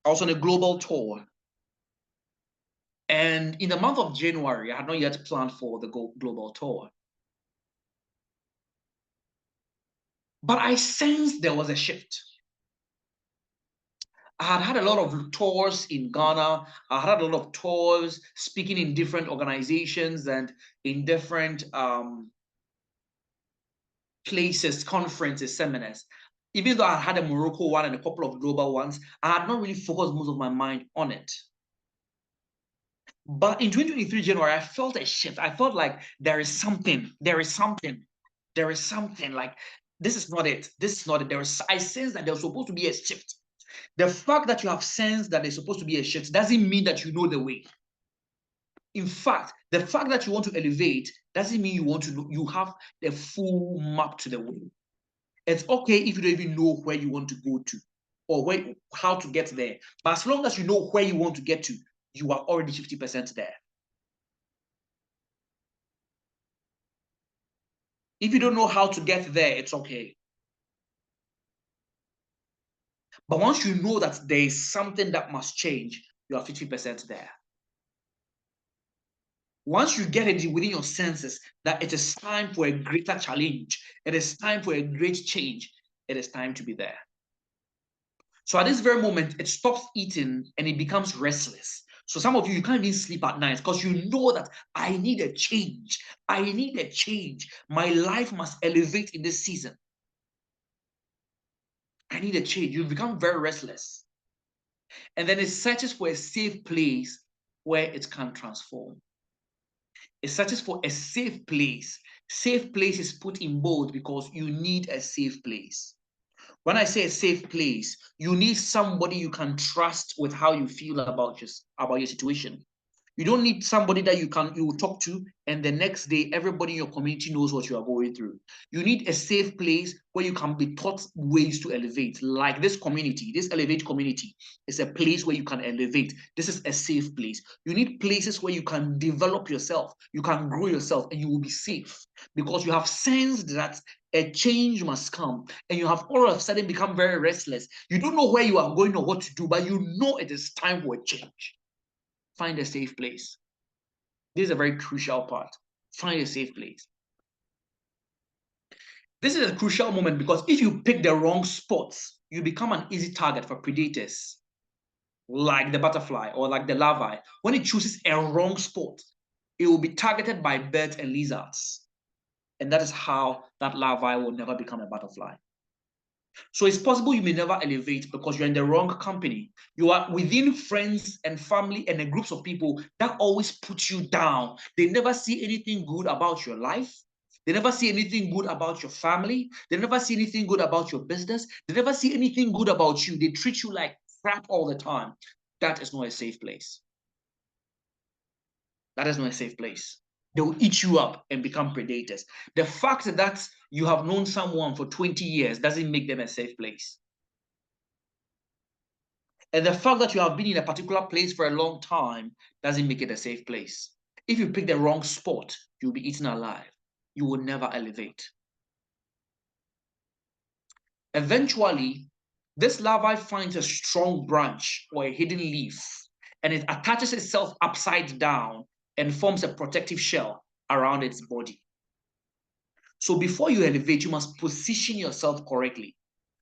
I was on a global tour. And in the month of January, I had not yet planned for the global tour. But I sensed there was a shift. I had had a lot of tours in Ghana. I had a lot of tours speaking in different organizations and in different places, conferences, seminars. Even though I had a Morocco one and a couple of global ones, I had not really focused most of my mind on it. But in 2023 January, I felt a shift. I felt like there is something, like this is not it. This is not it. I sense that there's supposed to be a shift. The fact that you have sensed that there's supposed to be a shift doesn't mean that you know the way. In fact, the fact that you want to elevate doesn't mean you have the full map to the way. It's okay if you don't even know where you want to go to or how to get there. But as long as you know where you want to get to, you are already 50% there. If you don't know how to get there, it's okay. But once you know that there is something that must change, you are 50% there. Once you get it within your senses that it is time for a greater challenge, it is time for a great change, it is time to be there. So at this very moment, it stops eating and it becomes restless. So some of you can't even sleep at night because you know that I need a change. I need a change. My life must elevate in this season. I need a change. You become very restless. And then it searches for a safe place where it can transform. It searches for a safe place. Safe place is put in bold because you need a safe place. When I say a safe place, you need somebody you can trust with how you feel about your situation. You don't need somebody that you will talk to, and the next day everybody in your community knows what you are going through. You need a safe place where you can be taught ways to elevate. Like this community, this Elevate community is a place where you can elevate. This is a safe place. You need places where you can develop yourself, you can grow yourself, and you will be safe because you have sensed that a change must come, and you have all of a sudden become very restless. You don't know where you are going or what to do, but you know it is time for a change. Find a safe place. This is a very crucial part. Find a safe place. This is a crucial moment because if you pick the wrong spots, you become an easy target for predators like the butterfly or like the larvae. When it chooses a wrong spot, it will be targeted by birds and lizards. And that is how that larvae will never become a butterfly. So it's possible you may never elevate because you're in the wrong company. You are within friends and family and the groups of people that always put you down. They never see anything good about your life. They never see anything good about your family. They never see anything good about your business. They never see anything good about you. They treat you like crap all the time. That is not a safe place. That is not a safe place. They will eat you up and become predators. The fact that you have known someone for 20 years doesn't make them a safe place. And the fact that you have been in a particular place for a long time doesn't make it a safe place. If you pick the wrong spot, you'll be eaten alive. You will never elevate. Eventually, this larvae finds a strong branch or a hidden leaf, and it attaches itself upside down and forms a protective shell around its body. So before you elevate, you must position yourself correctly,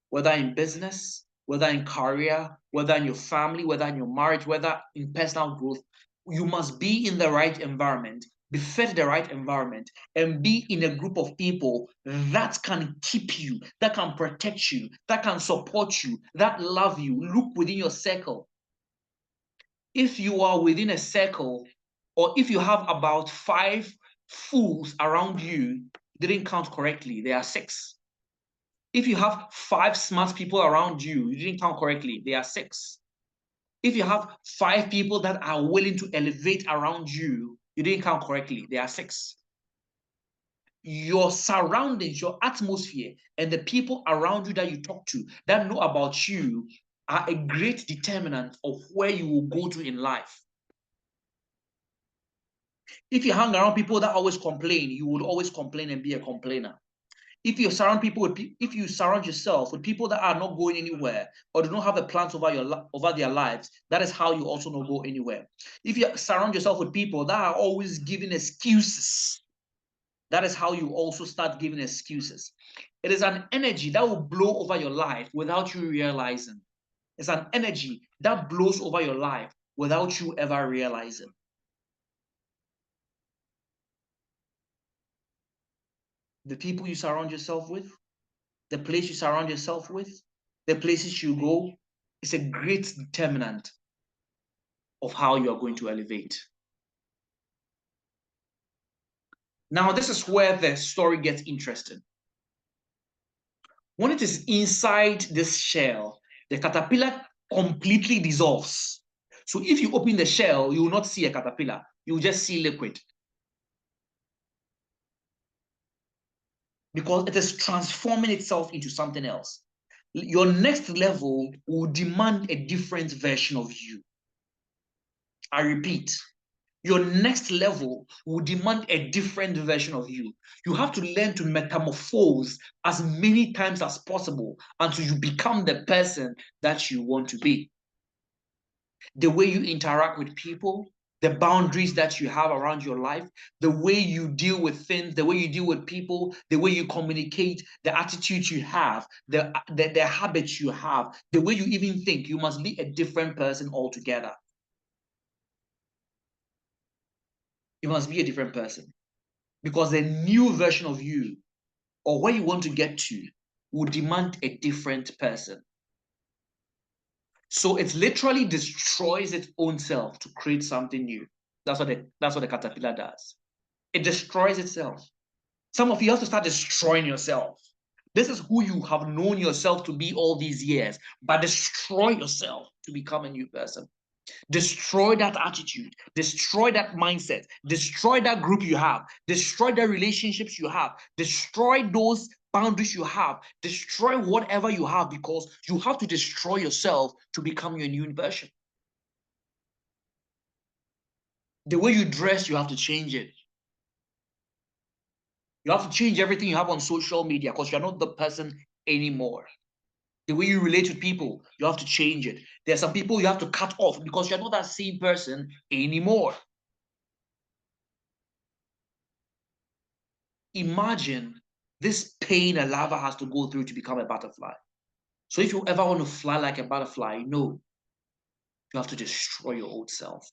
whether in business, whether in career, whether in your family, whether in your marriage, whether in personal growth. You must be in the right environment, be fed the right environment, and be in a group of people that can keep you, that can protect you, that can support you, that love you. Look within your circle. If you are within a circle, or if you have about 5 fools around you, didn't count correctly, there are 6. If you have 5 smart people around you, you didn't count correctly, there are 6. If you have 5 people that are willing to elevate around you, you didn't count correctly, there are 6. Your surroundings, your atmosphere, and the people around you that you talk to that know about you are a great determinant of where you will go to in life. If you hang around people that always complain, you will always complain and be a complainer. If you surround yourself with people that are not going anywhere or do not have a plans over their lives, that is how you also not go anywhere. If you surround yourself with people that are always giving excuses, that is how you also start giving excuses. It is an energy that will blow over your life without you realizing. It's an energy that blows over your life without you ever realizing. The people you surround yourself with, the place you surround yourself with, the places you go, is a great determinant of how you are going to elevate. Now, this is where the story gets interesting. When it is inside this shell, the caterpillar completely dissolves. So if you open the shell, you will not see a caterpillar. You will just see liquid. Because it is transforming itself into something else. Your next level will demand a different version of you. I repeat, your next level will demand a different version of you. You have to learn to metamorphose as many times as possible until you become the person that you want to be. The way you interact with people, the boundaries that you have around your life, the way you deal with things, the way you deal with people, the way you communicate, the attitude you have, the habits you have, the way you even think, you must be a different person altogether. You must be a different person. Because the new version of you, or where you want to get to, will demand a different person. So it literally destroys its own self to create something new. That's what the caterpillar does. It destroys itself. Some of you have to start destroying yourself. This is who you have known yourself to be all these years, but destroy yourself to become a new person. Destroy that attitude, destroy that mindset, destroy that group you have, destroy the relationships you have, destroy those boundaries you have, destroy whatever you have, because you have to destroy yourself to become your new version. The way you dress, you have to change it. You have to change everything you have on social media because you're not the person anymore. The way you relate with people, you have to change it. There are some people you have to cut off because you're not that same person anymore. Imagine this pain a larva has to go through to become a butterfly. So if you ever want to fly like a butterfly, no, you have to destroy your old self.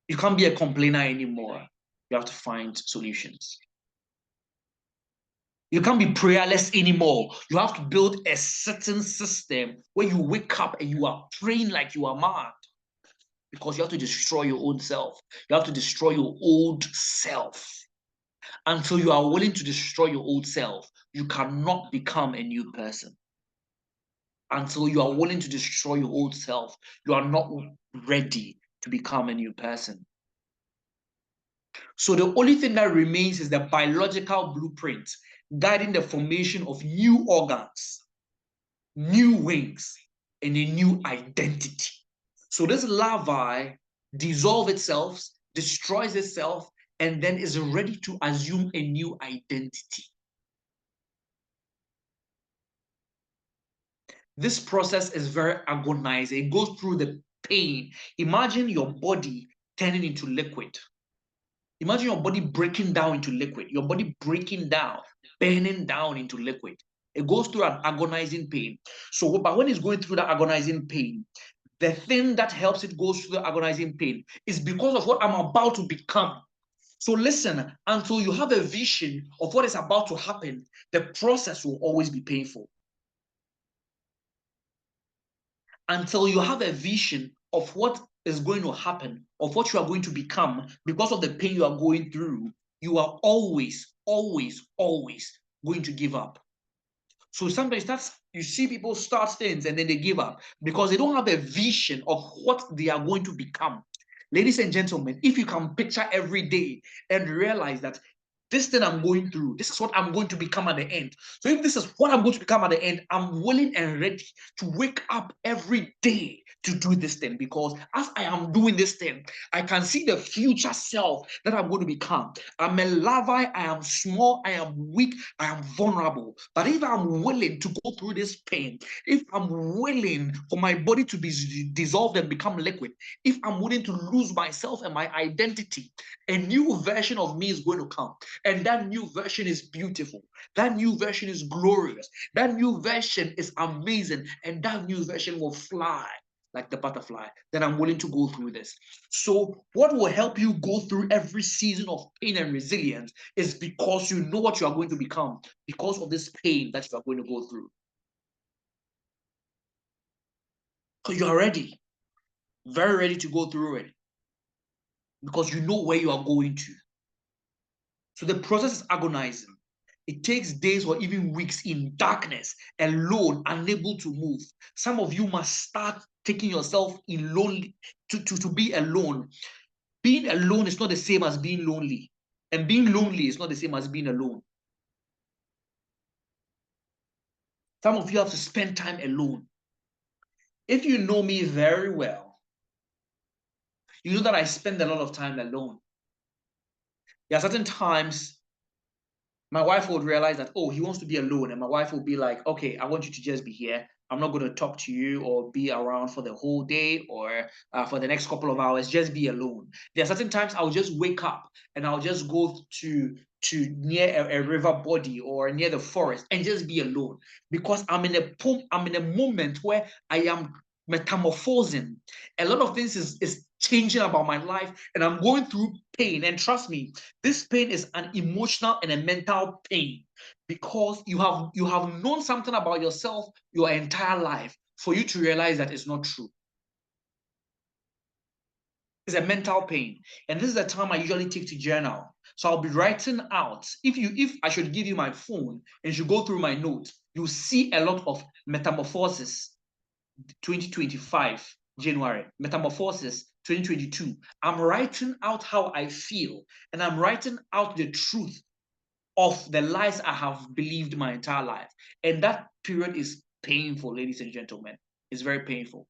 You can't be a complainer anymore. You have to find solutions. You can't be prayerless anymore. You have to build a certain system where you wake up and you are praying like you are mad. Because you have to destroy your own self. You have to destroy your old self. Until you are willing to destroy your old self, you cannot become a new person. Until you are willing to destroy your old self, you are not ready to become a new person. So the only thing that remains is the biological blueprint guiding the formation of new organs, new wings, and a new identity. So this larvae dissolves itself, destroys itself, and then is ready to assume a new identity. This process is very agonizing. It goes through the pain. Imagine your body turning into liquid. Imagine your body breaking down into liquid, your body breaking down, burning down into liquid. It goes through an agonizing pain. So, but when it's going through that agonizing pain, the thing that helps it go through the agonizing pain is because of what I'm about to become. So listen, until you have a vision of what is about to happen, the process will always be painful. Until you have a vision of what is going to happen, of what you are going to become because of the pain you are going through, you are always, always, always going to give up. So sometimes you see people start things and then they give up because they don't have a vision of what they are going to become. Ladies and gentlemen, if you can picture every day and realize that this thing I'm going through, this is what I'm going to become at the end. So if this is what I'm going to become at the end, I'm willing and ready to wake up every day to do this thing, because as I am doing this thing, I can see the future self that I'm going to become. I'm a larvae, I am small, I am weak, I am vulnerable. But if I'm willing to go through this pain, if I'm willing for my body to be dissolved and become liquid, if I'm willing to lose myself and my identity, a new version of me is going to come. And that new version is beautiful. That new version is glorious. That new version is amazing. And that new version will fly like the butterfly. Then I'm willing to go through this. So, what will help you go through every season of pain and resilience is because you know what you are going to become, because of this pain that you are going to go through. Because you are ready, very ready to go through it, because you know where you are going to. So, the process is agonizing. It takes days or even weeks in darkness, alone, unable to move. Some of you must start taking yourself in lonely to be alone. Being alone is not the same as being lonely. And being lonely is not the same as being alone. Some of you have to spend time alone. If you know me very well, you know that I spend a lot of time alone. There are certain times my wife would realize that, oh, he wants to be alone. And my wife will be like, okay, I want you to just be here. I'm not going to talk to you or be around for the whole day or for the next couple of hours. Just be alone. There are certain times I'll just wake up and I'll just go to near a river body or near the forest and just be alone, because I'm in a moment where I am metamorphosing. A lot of things is changing about my life, and I'm going through pain. And trust me, this pain is an emotional and a mental pain, because you have known something about yourself your entire life for you to realize that it's not true. It's a mental pain. And this is the time I usually take to journal. So I'll be writing out. If I should give you my phone and you go through my notes, you'll see a lot of metamorphosis 2025 January, metamorphosis 2022. I'm writing out how I feel, and I'm writing out the truth of the lies I have believed my entire life. And that period is painful, ladies and gentlemen. It's very painful.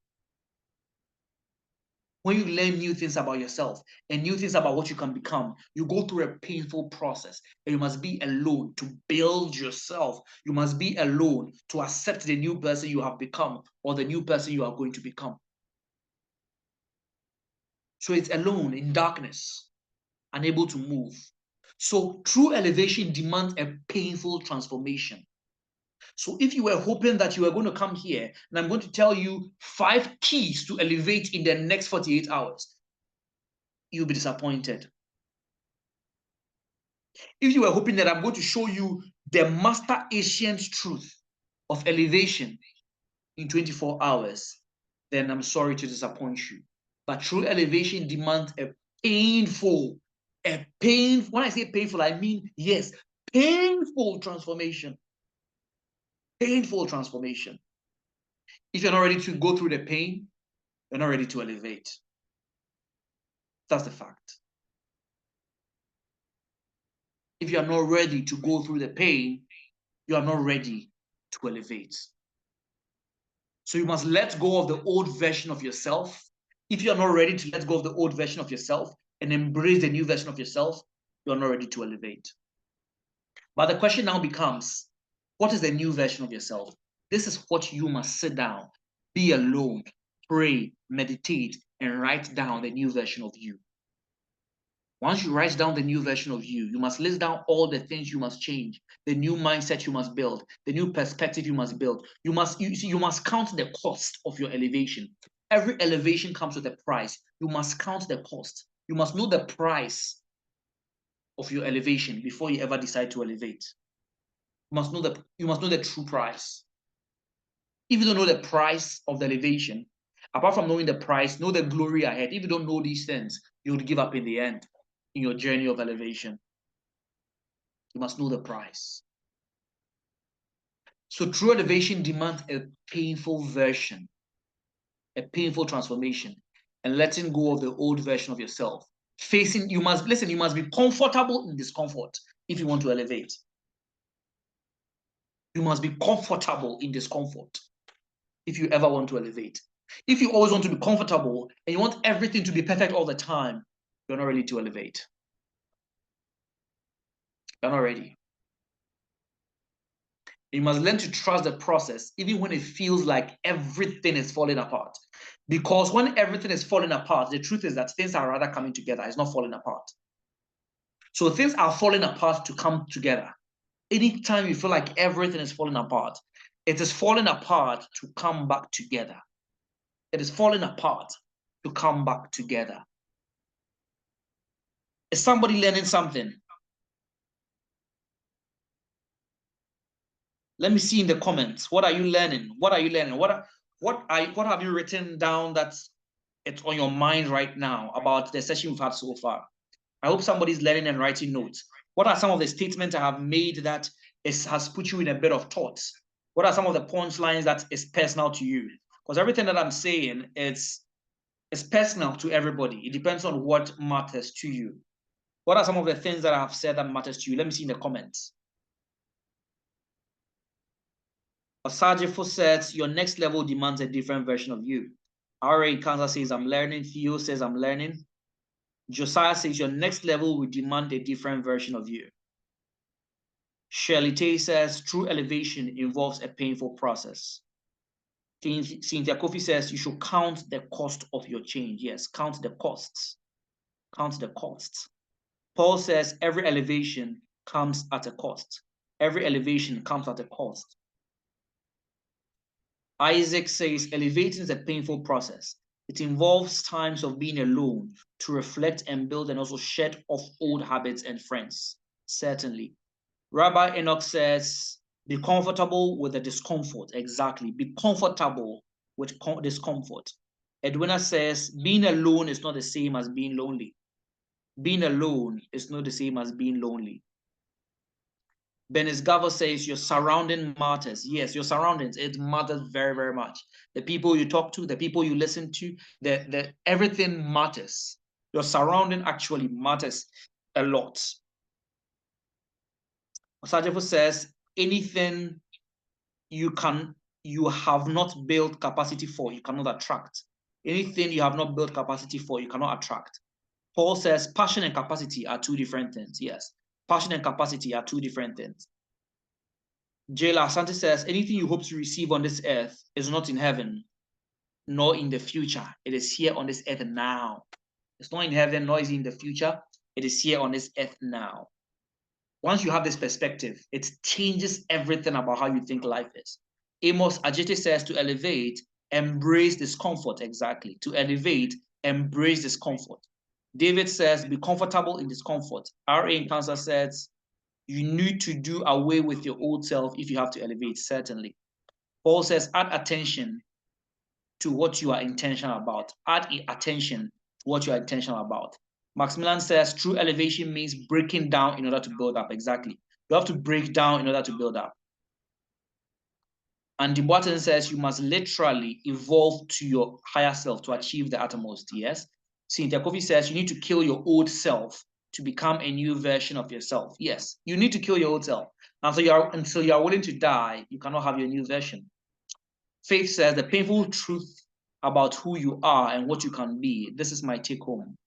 When you learn new things about yourself and new things about what you can become, you go through a painful process, and you must be alone to build yourself. You must be alone to accept the new person you have become or the new person you are going to become. So it's alone in darkness, unable to move. So true elevation demands a painful transformation. So if you were hoping that you were going to come here and I'm going to tell you 5 keys to elevate in the next 48 hours, you'll be disappointed. If you were hoping that I'm going to show you the master ancient truth of elevation in 24 hours, then I'm sorry to disappoint you. But true elevation demands a painful, when I say painful, I mean, yes, painful transformation. Painful transformation. If you're not ready to go through the pain, you're not ready to elevate. That's the fact. If you are not ready to go through the pain, you are not ready to elevate. So you must let go of the old version of yourself. If you are not ready to let go of the old version of yourself and embrace the new version of yourself, you are not ready to elevate. But the question now becomes, what is the new version of yourself? This is what you must sit down, be alone, pray, meditate, and write down the new version of you. Once you write down the new version of you, you must list down all the things you must change, the new mindset you must build, the new perspective you must build. You must count the cost of your elevation. Every elevation comes with a price. You must count the cost. You must know the price of your elevation before you ever decide to elevate. You must know the true price. If you don't know the price of the elevation, apart from knowing the price, know the glory ahead. If you don't know these things, you would give up in the end in your journey of elevation. You must know the price. So true elevation demands a painful version, a painful transformation, and letting go of the old version of yourself. You must be comfortable in discomfort if you want to elevate. You must be comfortable in discomfort if you ever want to elevate. If you always want to be comfortable and you want everything to be perfect all the time, you're not ready to elevate. You're not ready. You must learn to trust the process, even when it feels like everything is falling apart. Because when everything is falling apart, the truth is that things are rather coming together. It's not falling apart. So things are falling apart to come together. Anytime you feel like everything is falling apart, it is falling apart to come back together. It is falling apart to come back together. Is somebody learning something? Let me see in the comments. What are you learning? What are you learning? What have you written down that's it's on your mind right now about the session we've had so far? I hope somebody's learning and writing notes. What are some of the statements I have made that has put you in a bit of thoughts? What are some of the punchlines that is personal to you? Because everything that I'm saying is personal to everybody. It depends on what matters to you. What are some of the things that I have said that matters to you? Let me see in the comments. Osajifo says, your next level demands a different version of you. R.A. Kansas says, I'm learning. Theo says, I'm learning. Josiah says, your next level will demand a different version of you. Shirley Tay says, true elevation involves a painful process. Cynthia Kofi says, you should count the cost of your change. Yes, count the costs. Count the costs. Paul says, every elevation comes at a cost. Every elevation comes at a cost. Isaac says, elevating is a painful process. It involves times of being alone to reflect and build and also shed off old habits and friends. Certainly. Rabbi Enoch says, be comfortable with the discomfort. Exactly. Be comfortable with discomfort. Edwina says, being alone is not the same as being lonely. Being alone is not the same as being lonely. Benis Gavo says your surrounding matters. Yes, your surroundings, it matters very, very much. The people you talk to, the people you listen to, everything matters. Your surrounding actually matters a lot. Osajifo says anything you have not built capacity for, you cannot attract. Anything you have not built capacity for, you cannot attract. Paul says passion and capacity are two different things. Yes, passion and capacity are two different things. Jayla Asante says, anything you hope to receive on this earth is not in heaven, nor in the future. It is here on this earth now. It's not in heaven, nor is it in the future. It is here on this earth now. Once you have this perspective, it changes everything about how you think life is. Amos Ajite says to elevate, embrace discomfort. Exactly. To elevate, embrace discomfort. David says, be comfortable in discomfort. R.A. in Kansas says, you need to do away with your old self if you have to elevate, certainly. Paul says, add attention to what you are intentional about. Add attention to what you are intentional about. Maximilian says, true elevation means breaking down in order to build up. Exactly. You have to break down in order to build up. And Dubois says, you must literally evolve to your higher self to achieve the uttermost. Yes. Cynthia Kofi says, you need to kill your old self to become a new version of yourself. Yes, you need to kill your old self. Until you are willing to die, you cannot have your new version. Faith says the painful truth about who you are and what you can be. This is my take home.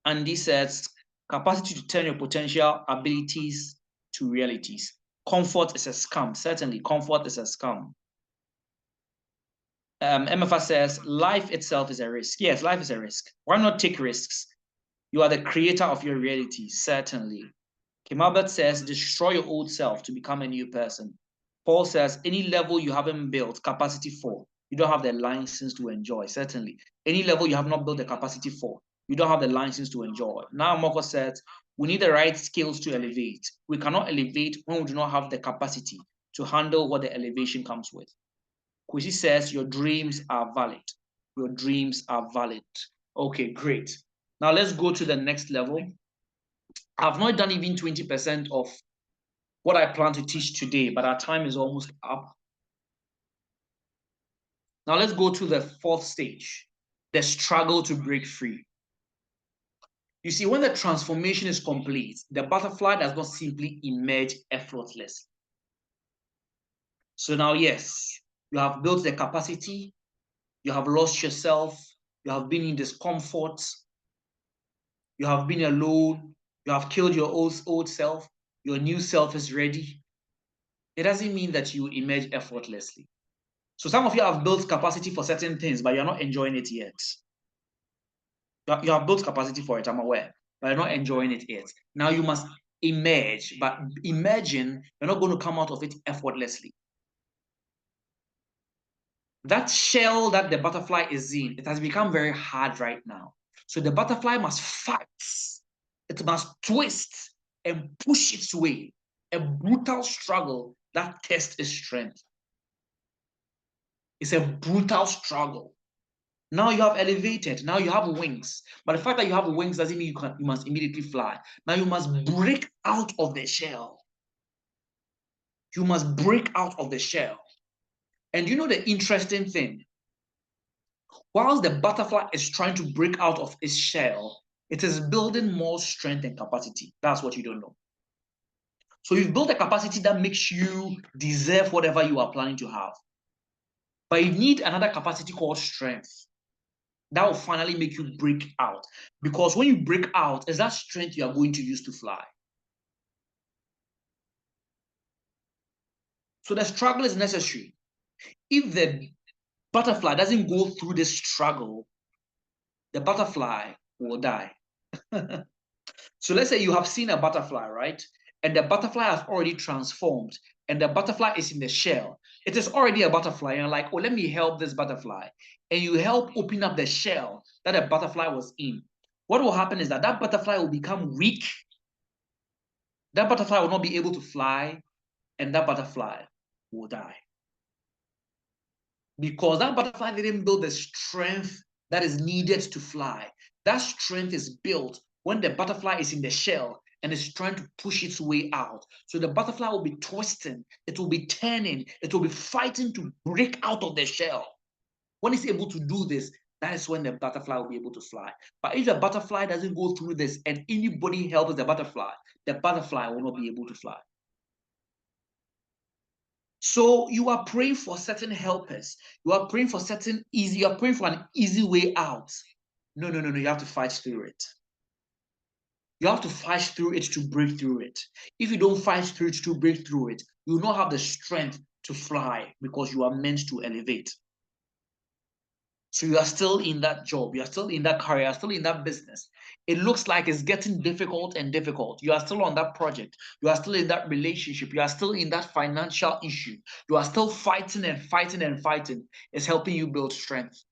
Andy says capacity to turn your potential abilities to realities. Comfort is a scam. Certainly, comfort is a scam. MFA says life itself is a risk. Yes, life is a risk. Why not take risks? You are the creator of your reality, certainly. Kim Albert says, destroy your old self to become a new person. Paul says, any level you haven't built capacity for, you don't have the license to enjoy, certainly. Any level you have not built the capacity for, you don't have the license to enjoy. Now, Moko says, we need the right skills to elevate. We cannot elevate when we do not have the capacity to handle what the elevation comes with. Kwesi says, your dreams are valid. Your dreams are valid. Okay, great. Now let's go to the next level. I've not done even 20% of what I plan to teach today, but our time is almost up. Now let's go to the fourth stage, the struggle to break free. You see, when the transformation is complete, the butterfly does not simply emerge effortlessly. So now, yes, you have built the capacity, You have lost yourself. You have been in discomfort. You have been alone. You have killed your old self. Your new self is ready. It doesn't mean that you emerge effortlessly. So some of you have built capacity for certain things, but you're not enjoying it yet. You have built capacity for it, I'm aware, but you're not enjoying it yet. Now you must emerge, but imagine you're not going to come out of it effortlessly. That shell that the butterfly is in, it has become very hard right now. So the butterfly must fight. It must twist and push its way. A brutal struggle that tests its strength. It's a brutal struggle. Now you have elevated. Now you have wings. But the fact that you have wings doesn't mean you must immediately fly. Now you must break out of the shell. You must break out of the shell. And you know the interesting thing? Whilst the butterfly is trying to break out of its shell, it is building more strength and capacity. That's what you don't know. So you've built a capacity that makes you deserve whatever you are planning to have. But you need another capacity called strength. That will finally make you break out. Because when you break out, it's that strength you are going to use to fly. So the struggle is necessary. If the butterfly doesn't go through this struggle, the butterfly will die. So let's say you have seen a butterfly, right? And the butterfly has already transformed, and the butterfly is in the shell. It is already a butterfly. You're like, oh, let me help this butterfly. And you help open up the shell that the butterfly was in. What will happen is that that butterfly will become weak. That butterfly will not be able to fly, and that butterfly will die. Because that butterfly didn't build the strength that is needed to fly. That strength is built when the butterfly is in the shell and is trying to push its way out. So the butterfly will be twisting, it will be turning, it will be fighting to break out of the shell. When it's able to do this, that is when the butterfly will be able to fly. But if the butterfly doesn't go through this and anybody helps the butterfly will not be able to fly. So you are praying for certain helpers. You are praying for you are praying for an easy way out. No. You have to fight through it. You have to fight through it to break through it. If you don't fight through it to break through it, you will not have the strength to fly because you are meant to elevate. So you are still in that job, you are still in that career, you are still in that business. It looks like it's getting difficult and difficult. You are still on that project, you are still in that relationship, you are still in that financial issue, you are still fighting and fighting and fighting. It's helping you build strength.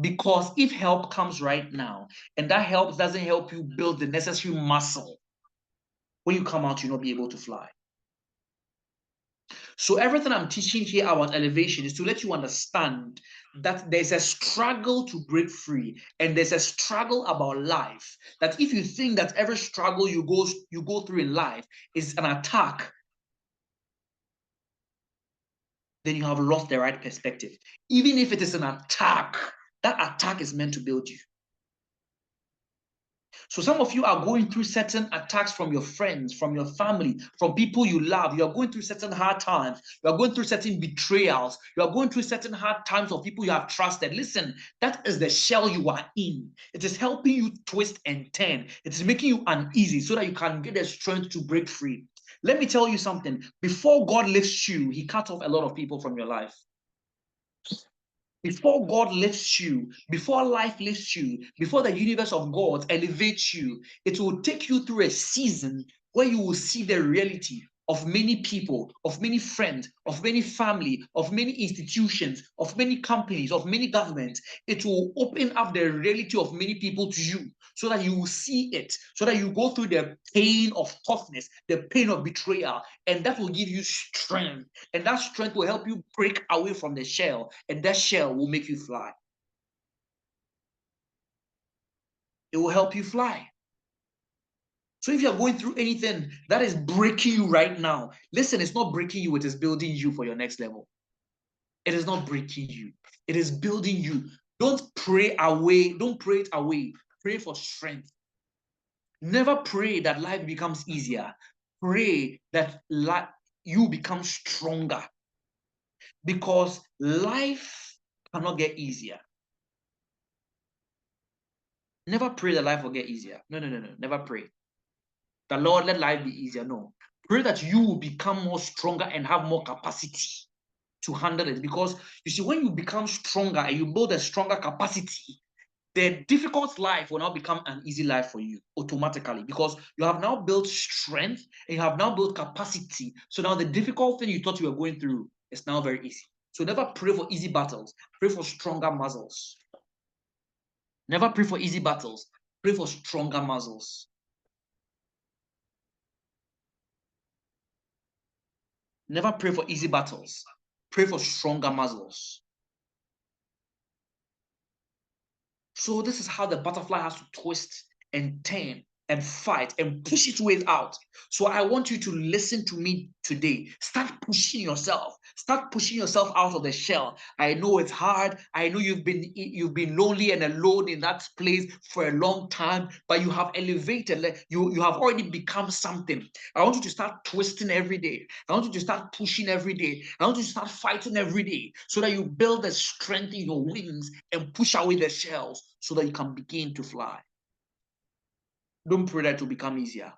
Because if help comes right now and that help doesn't help you build the necessary muscle, when you come out, you'll not be able to fly. So everything I'm teaching here about elevation is to let you understand that there's a struggle to break free and there's a struggle about life. That if you think that every struggle you go through in life is an attack, then you have lost the right perspective. Even if it is an attack, that attack is meant to build you. So some of you are going through certain attacks from your friends, from your family, from people you love. You are going through certain hard times. You are going through certain betrayals. You are going through certain hard times of people you have trusted. Listen, that is the shell you are in. It is helping you twist and turn. It is making you uneasy so that you can get the strength to break free. Let me tell you something. Before God lifts you, he cut off a lot of people from your life. Before God lifts you, before life lifts you, before the universe of God elevates you, it will take you through a season where you will see the reality of many people, of many friends, of many family, of many institutions, of many companies, of many governments. It will open up the reality of many people to you so that you will see it, so that you go through the pain of toughness, the pain of betrayal, and that will give you strength. And that strength will help you break away from the shell, and that shell will make you fly. It will help you fly. So if you're going through anything that is breaking you right now, listen, it's not breaking you, it is building you for your next level. It is not breaking you, it is building you. Don't pray away, don't pray it away. Pray for strength. Never pray that life becomes easier. Pray that you become stronger. because life cannot get easier. Never pray that life will get easier. No, no, no, no. Never pray. The Lord, let life be easier. No. Pray that you will become more stronger and have more capacity to handle it. Because you see, when you become stronger and you build a stronger capacity, the difficult life will now become an easy life for you automatically, because you have now built strength and you have now built capacity. So now the difficult thing you thought you were going through is now very easy. So never pray for easy battles. Pray for stronger muscles. Never pray for easy battles. Pray for stronger muscles. Never pray for easy battles. Pray for stronger muscles. So this is how the butterfly has to twist and turn and fight and push its way out. So I want you to listen to me today. Start pushing yourself. Start pushing yourself out of the shell. I know it's hard. I know you've been lonely and alone in that place for a long time, but you have elevated. You have already become something. I want you to start twisting every day. I want you to start pushing every day. I want you to start fighting every day so that you build the strength in your wings and push away the shells so that you can begin to fly. Don't pray that it will become easier.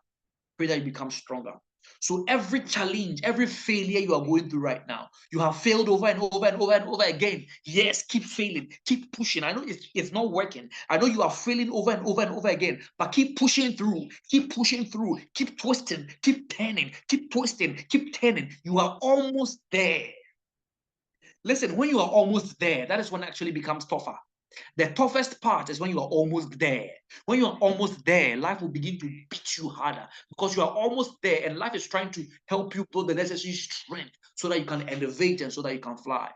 Pray that you become stronger. So every challenge, every failure you are going through right now, you have failed over and over and over and over again. Yes, keep failing, keep pushing. I know it's not working. I know you are failing over and over and over again, but keep pushing through, keep pushing through, keep twisting, keep turning, keep twisting, keep turning. You are almost there. Listen, when you are almost there, that is when it actually becomes tougher. The toughest part is when you are almost there. When you are almost there, life will begin to beat you harder because you are almost there, and life is trying to help you build the necessary strength so that you can elevate and so that you can fly.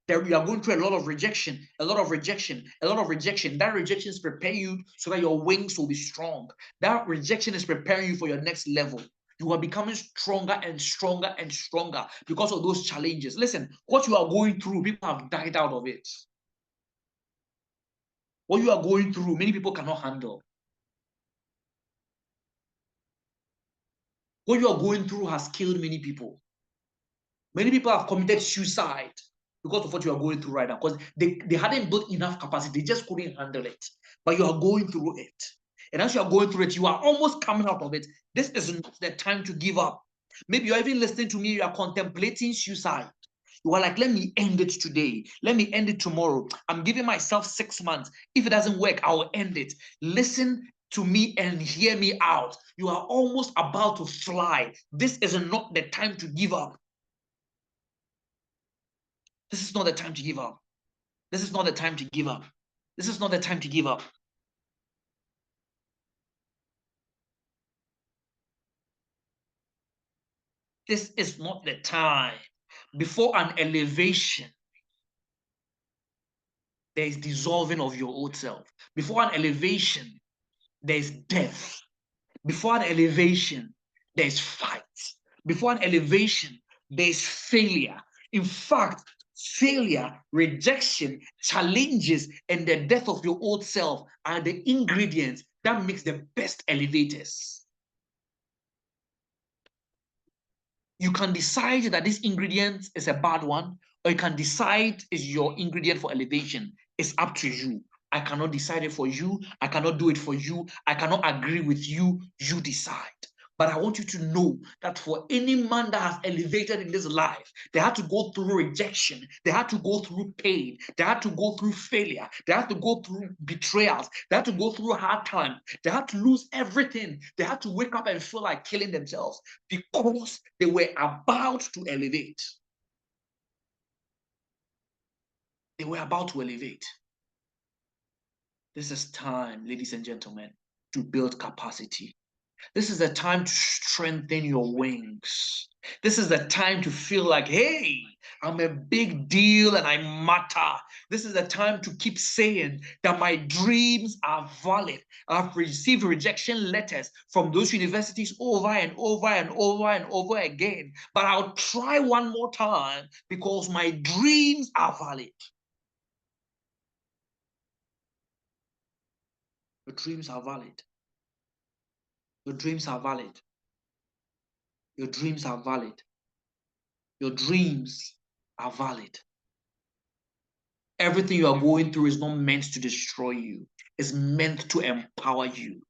There, you are going through a lot of rejection, a lot of rejection, a lot of rejection. That rejection is preparing you so that your wings will be strong. That rejection is preparing you for your next level. You are becoming stronger and stronger and stronger because of those challenges. Listen, what you are going through, people have died out of it. What you are going through, many people cannot handle. What you are going through has killed many people. Many people have committed suicide because of what you are going through right now, because they hadn't built enough capacity. They just couldn't handle it. But you are going through it. And as you are going through it, you are almost coming out of it. This is not the time to give up. Maybe you're even listening to me, you are contemplating suicide. You are like, let me end it today. Let me end it tomorrow. I'm giving myself 6 months. If it doesn't work, I will end it. Listen to me and hear me out. You are almost about to fly. This is not the time to give up. This is not the time to give up. This is not the time to give up. This is not the time to give up. This is not the time. Before an elevation, there is dissolving of your old self. Before an elevation, there is death. Before an elevation, there is fight. Before an elevation, there is failure. In fact, failure, rejection, challenges, and the death of your old self are the ingredients that makes the best elevators. You can decide that this ingredient is a bad one, or you can decide is your ingredient for elevation. It's up to you. I cannot decide it for you. I cannot do it for you. I cannot agree with you. You decide. But I want you to know that for any man that has elevated in this life, they had to go through rejection. They had to go through pain. They had to go through failure. They had to go through betrayals. They had to go through hard times. They had to lose everything. They had to wake up and feel like killing themselves because they were about to elevate. They were about to elevate. This is time, ladies and gentlemen, to build capacity. This is the time to strengthen your wings. This is the time to feel like, hey, I'm a big deal and I matter. This is the time to keep saying that my dreams are valid. I've received rejection letters from those universities over and over and over and over again, but I'll try one more time because my dreams are valid. Your dreams are valid. Your dreams are valid. Your dreams are valid. Your dreams are valid. Everything you are going through is not meant to destroy you. It's meant to empower you.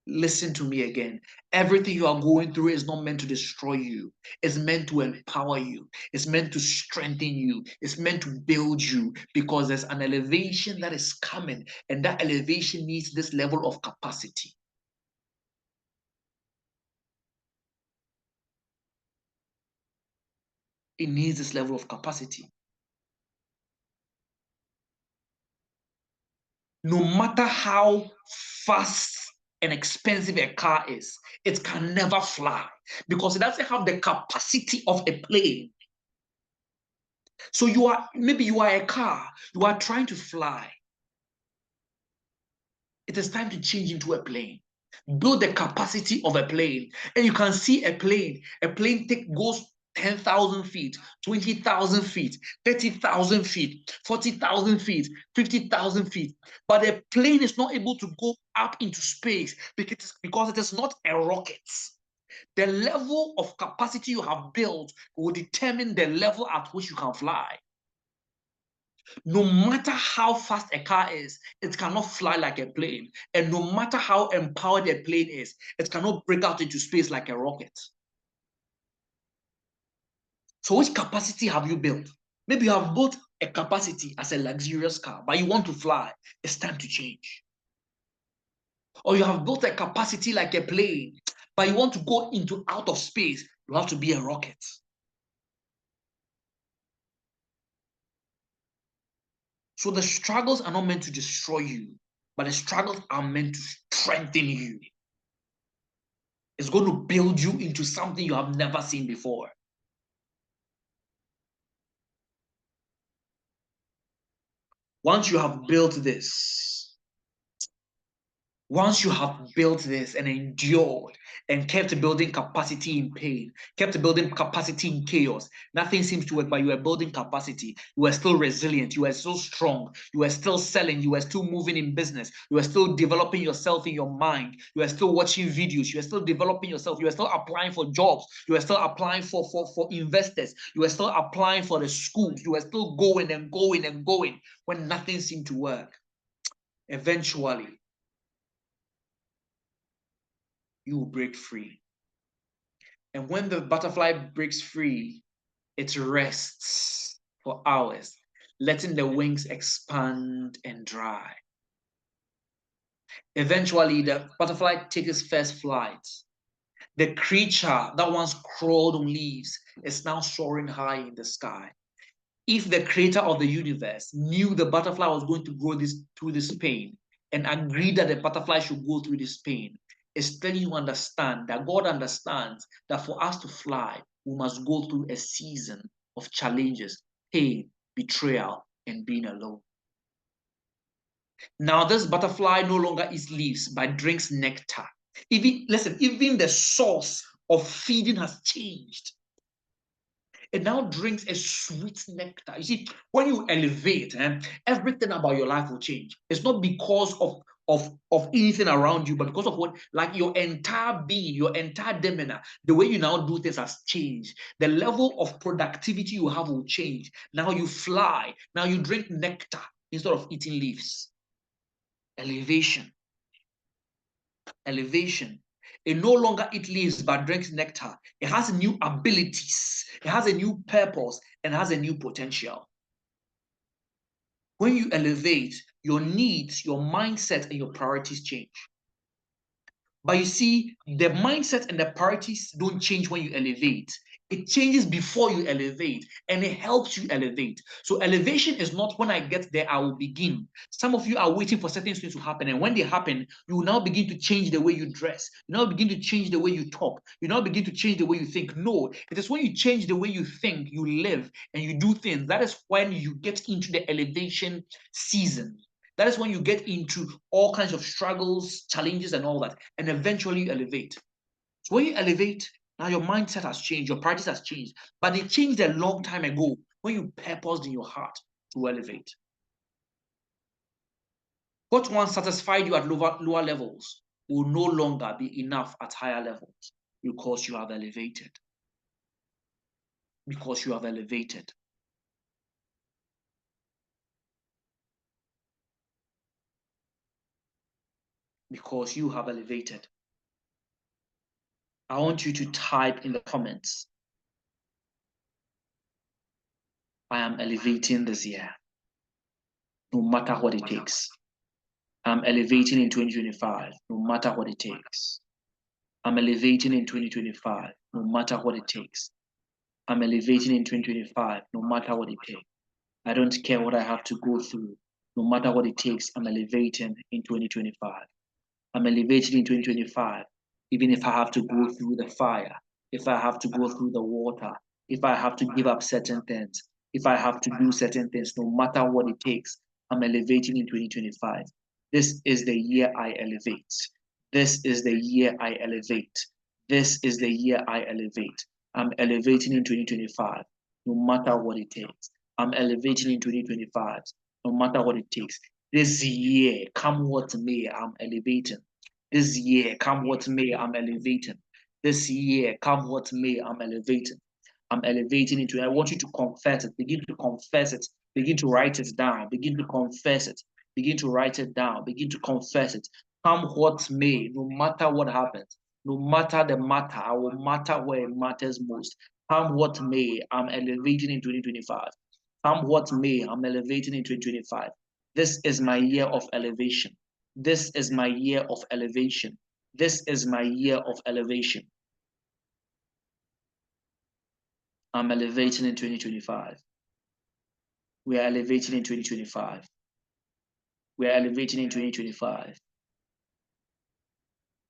Listen to me again. Everything you are going through is not meant to destroy you. It's meant to empower you. It's meant to strengthen you. It's meant to build you because there's an elevation that is coming, and that elevation needs this level of capacity. It needs this level of capacity. No matter how fast and expensive a car is, it can never fly because it doesn't have the capacity of a plane. So maybe you are a car, you are trying to fly. It is time to change into a plane. Build the capacity of a plane. And you can see a plane. A plane goes 10,000 feet, 20,000 feet, 30,000 feet, 40,000 feet, 50,000 feet. But a plane is not able to go up into space because it is not a rocket. The level of capacity you have built will determine the level at which you can fly. No matter how fast a car is, it cannot fly like a plane. And no matter how empowered a plane is, it cannot break out into space like a rocket. So which capacity have you built? Maybe you have built a capacity as a luxurious car, but you want to fly. It's time to change. Or you have built a capacity like a plane, but you want to go into out of space. You have to be a rocket. So the struggles are not meant to destroy you, but the struggles are meant to strengthen you. It's going to build you into something you have never seen before. Once you have built this, Once you have built this and endured and kept building capacity in pain, kept building capacity in chaos, nothing seems to work, but you are building capacity. You are still resilient. You are still strong. You are still selling. You are still moving in business. You are still developing yourself in your mind. You are still watching videos. You are still developing yourself. You are still applying for jobs. You are still applying for investors. You are still applying for the schools. You are still going and going and going when nothing seemed to work. Eventually, you will break free. And when the butterfly breaks free, it rests for hours, letting the wings expand and dry. Eventually, the butterfly takes its first flight. The creature that once crawled on leaves is now soaring high in the sky. If the creator of the universe knew the butterfly was going to go through this pain and agreed that the butterfly should go through this pain, it's telling you understand that God understands that for us to fly, we must go through a season of challenges, pain, betrayal, and being alone. Now, this butterfly no longer eats leaves but drinks nectar. Even the source of feeding has changed. It now drinks a sweet nectar. You see, when you elevate, everything about your life will change. It's not because of anything around you, but because of what, like your entire being, your entire demeanor, the way you now do things has changed. The level of productivity you have will change. Now you fly. Now you drink nectar instead of eating leaves. Elevation. Elevation. It no longer eats leaves but drinks nectar. It has new abilities, it has a new purpose, and has a new potential. When you elevate, your needs, your mindset, and your priorities change. But you see, the mindset and the priorities don't change when you elevate. It changes before you elevate, and it helps you elevate. So elevation is not when I get there, I will begin. Some of you are waiting for certain things to happen, and when they happen, you will now begin to change the way you dress. You now begin to change the way you talk. You now begin to change the way you think. No, it is when you change the way you think, you live, and you do things. That is when you get into the elevation season. That is when you get into all kinds of struggles, challenges, and all that, and eventually you elevate. So when you elevate, now your mindset has changed, your priorities has changed, but they changed a long time ago when you purposed in your heart to elevate. What once satisfied you at lower levels will no longer be enough at higher levels because you have elevated. Because you have elevated. Because you have elevated. I want you to type in the comments, I am elevating this year, no matter what it takes. I'm elevating in 2025, no matter what it takes. I'm elevating in 2025, no matter what it takes. I'm elevating in 2025, no matter what it takes. I don't care what I have to go through, no matter what it takes. I'm elevating in 2025. I'm elevating in 2025, even if I have to go through the fire, if I have to go through the water, if I have to give up certain things, if I have to do certain things, no matter what it takes, I'm elevating in 2025. This is the year I elevate. This is the year I elevate. This is the year I elevate. I'm elevating in 2025, no matter what it takes. I'm elevating in 2025, no matter what it takes. This year, come what may, I'm elevating. This year, come what may, I'm elevating. This year, come what may, I'm elevating. I'm elevating into it. I want you to confess it. Begin to confess it. Begin to write it down. Begin to confess it. Begin to write it down. Begin to confess it. Come what may, no matter what happens, no matter the matter, I will matter where it matters most. Come what may, I'm elevating in 2025. Come what may, I'm elevating in 2025. This is my year of elevation. This is my year of elevation. This is my year of elevation. I'm elevating in 2025. We are elevating in 2025. We are elevating in 2025.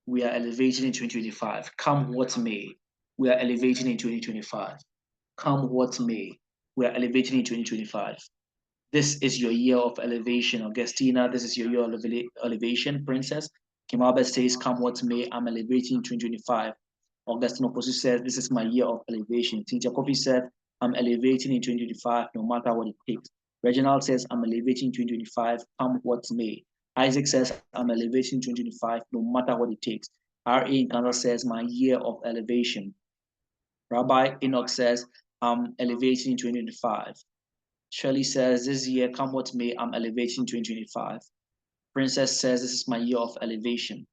We are elevating in 2025. Come what may, we are elevating in 2025. Come what may, we are elevating in 2025. This is your year of elevation, Augustina. This is your year of elevation, Princess. Kim Albert says, come what may, I'm elevating in 2025. Augustine Oposu says, this is my year of elevation. Cynthia Kofi said, I'm elevating in 2025, no matter what it takes. Reginald says, I'm elevating in 2025, come what may. Isaac says, I'm elevating in 2025, no matter what it takes. R.A. in Kansas says, my year of elevation. Rabbi Enoch says, I'm elevating in 2025. Shirley says, this year, come what may, I'm elevating in 2025. Princess says, this is my year of elevation.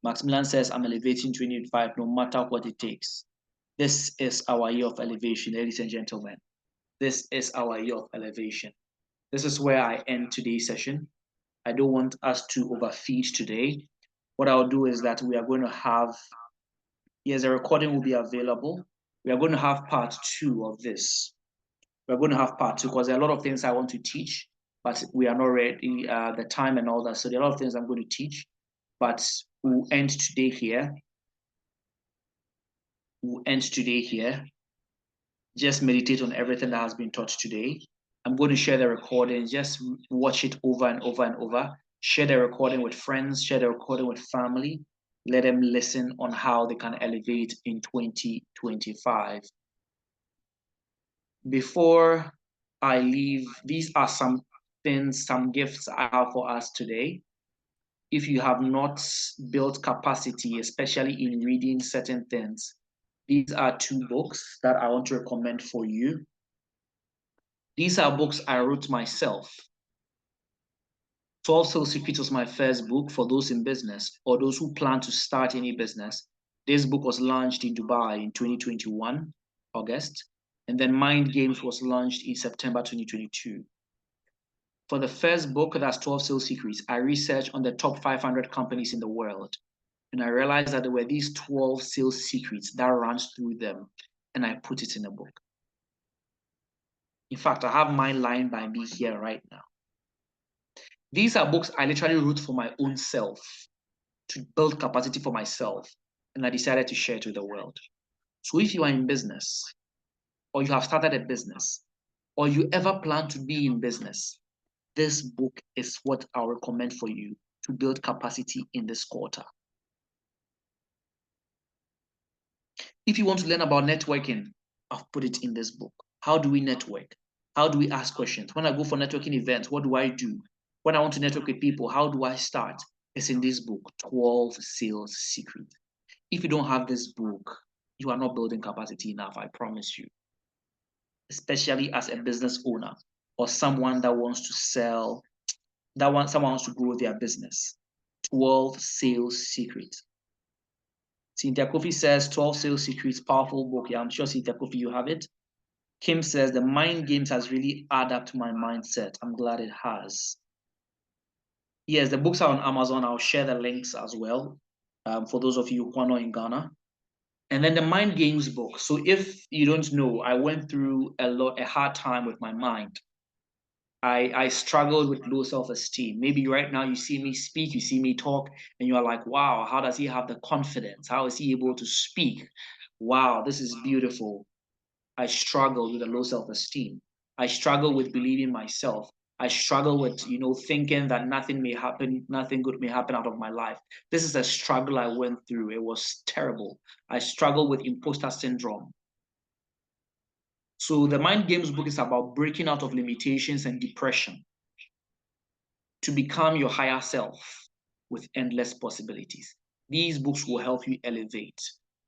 Maximilian says, I'm elevating 2025 no matter what it takes. This is our year of elevation, ladies and gentlemen. This is our year of elevation. This is where I end today's session. I don't want us to overfeed today. What I'll do is that we are going to have, yes, a recording will be available. We are going to have part 2 of this. We're going to have part 2 because there are a lot of things I want to teach, but we are not ready, the time and all that. So there are a lot of things I'm going to teach, but we'll end today here. We'll end today here. Just meditate on everything that has been taught today. I'm going to share the recording. Just watch it over and over and over. Share the recording with friends. Share the recording with family. Let them listen on how they can elevate in 2025. Before I leave, these are some things, some gifts I have for us today. If you have not built capacity, especially in reading certain things, these are 2 books that I want to recommend for you. These are books I wrote myself. 12 Sales Secrets was my first book for those in business or those who plan to start any business. This book was launched in Dubai in 2021, August. And then Mind Games was launched in September 2022. For the first book, that's 12 Sales Secrets, I researched on the top 500 companies in the world. And I realized that there were these 12 sales secrets that runs through them. And I put it in a book. In fact, I have mine lying by me here right now. These are books I literally wrote for my own self to build capacity for myself. And I decided to share it with the world. So if you are in business, or you have started a business, or you ever plan to be in business, this book is what I'll recommend for you to build capacity in this quarter. If you want to learn about networking, I've put it in this book. How do we network? How do we ask questions? When I go for networking events, what do I do? When I want to network with people, how do I start? It's in this book, 12 Sales Secrets. If you don't have this book, you are not building capacity enough, I promise you. especially as a business owner or someone that wants to sell, someone wants to grow their business. 12 Sales Secrets. Cynthia Kofi says 12 Sales Secrets, powerful book. Yeah, I'm sure Cynthia Kofi, you have it. Kim says the mind games has really added up to my mindset. I'm glad it has. Yes, the books are on Amazon. I'll share the links as well for those of you who are not in Ghana. And then the mind games book. So if you don't know, I went through a hard time with my mind. I struggled with low self-esteem. Maybe right now you see me speak, you see me talk, and you are like, wow, how does he have the confidence? How is he able to speak? Wow, this is beautiful. I struggled with a low self-esteem. I struggle with believing myself. I struggle with, thinking that nothing may happen, nothing good may happen out of my life. This is a struggle I went through. It was terrible. I struggle with imposter syndrome. So the Mind Games book is about breaking out of limitations and depression to become your higher self with endless possibilities. These books will help you elevate.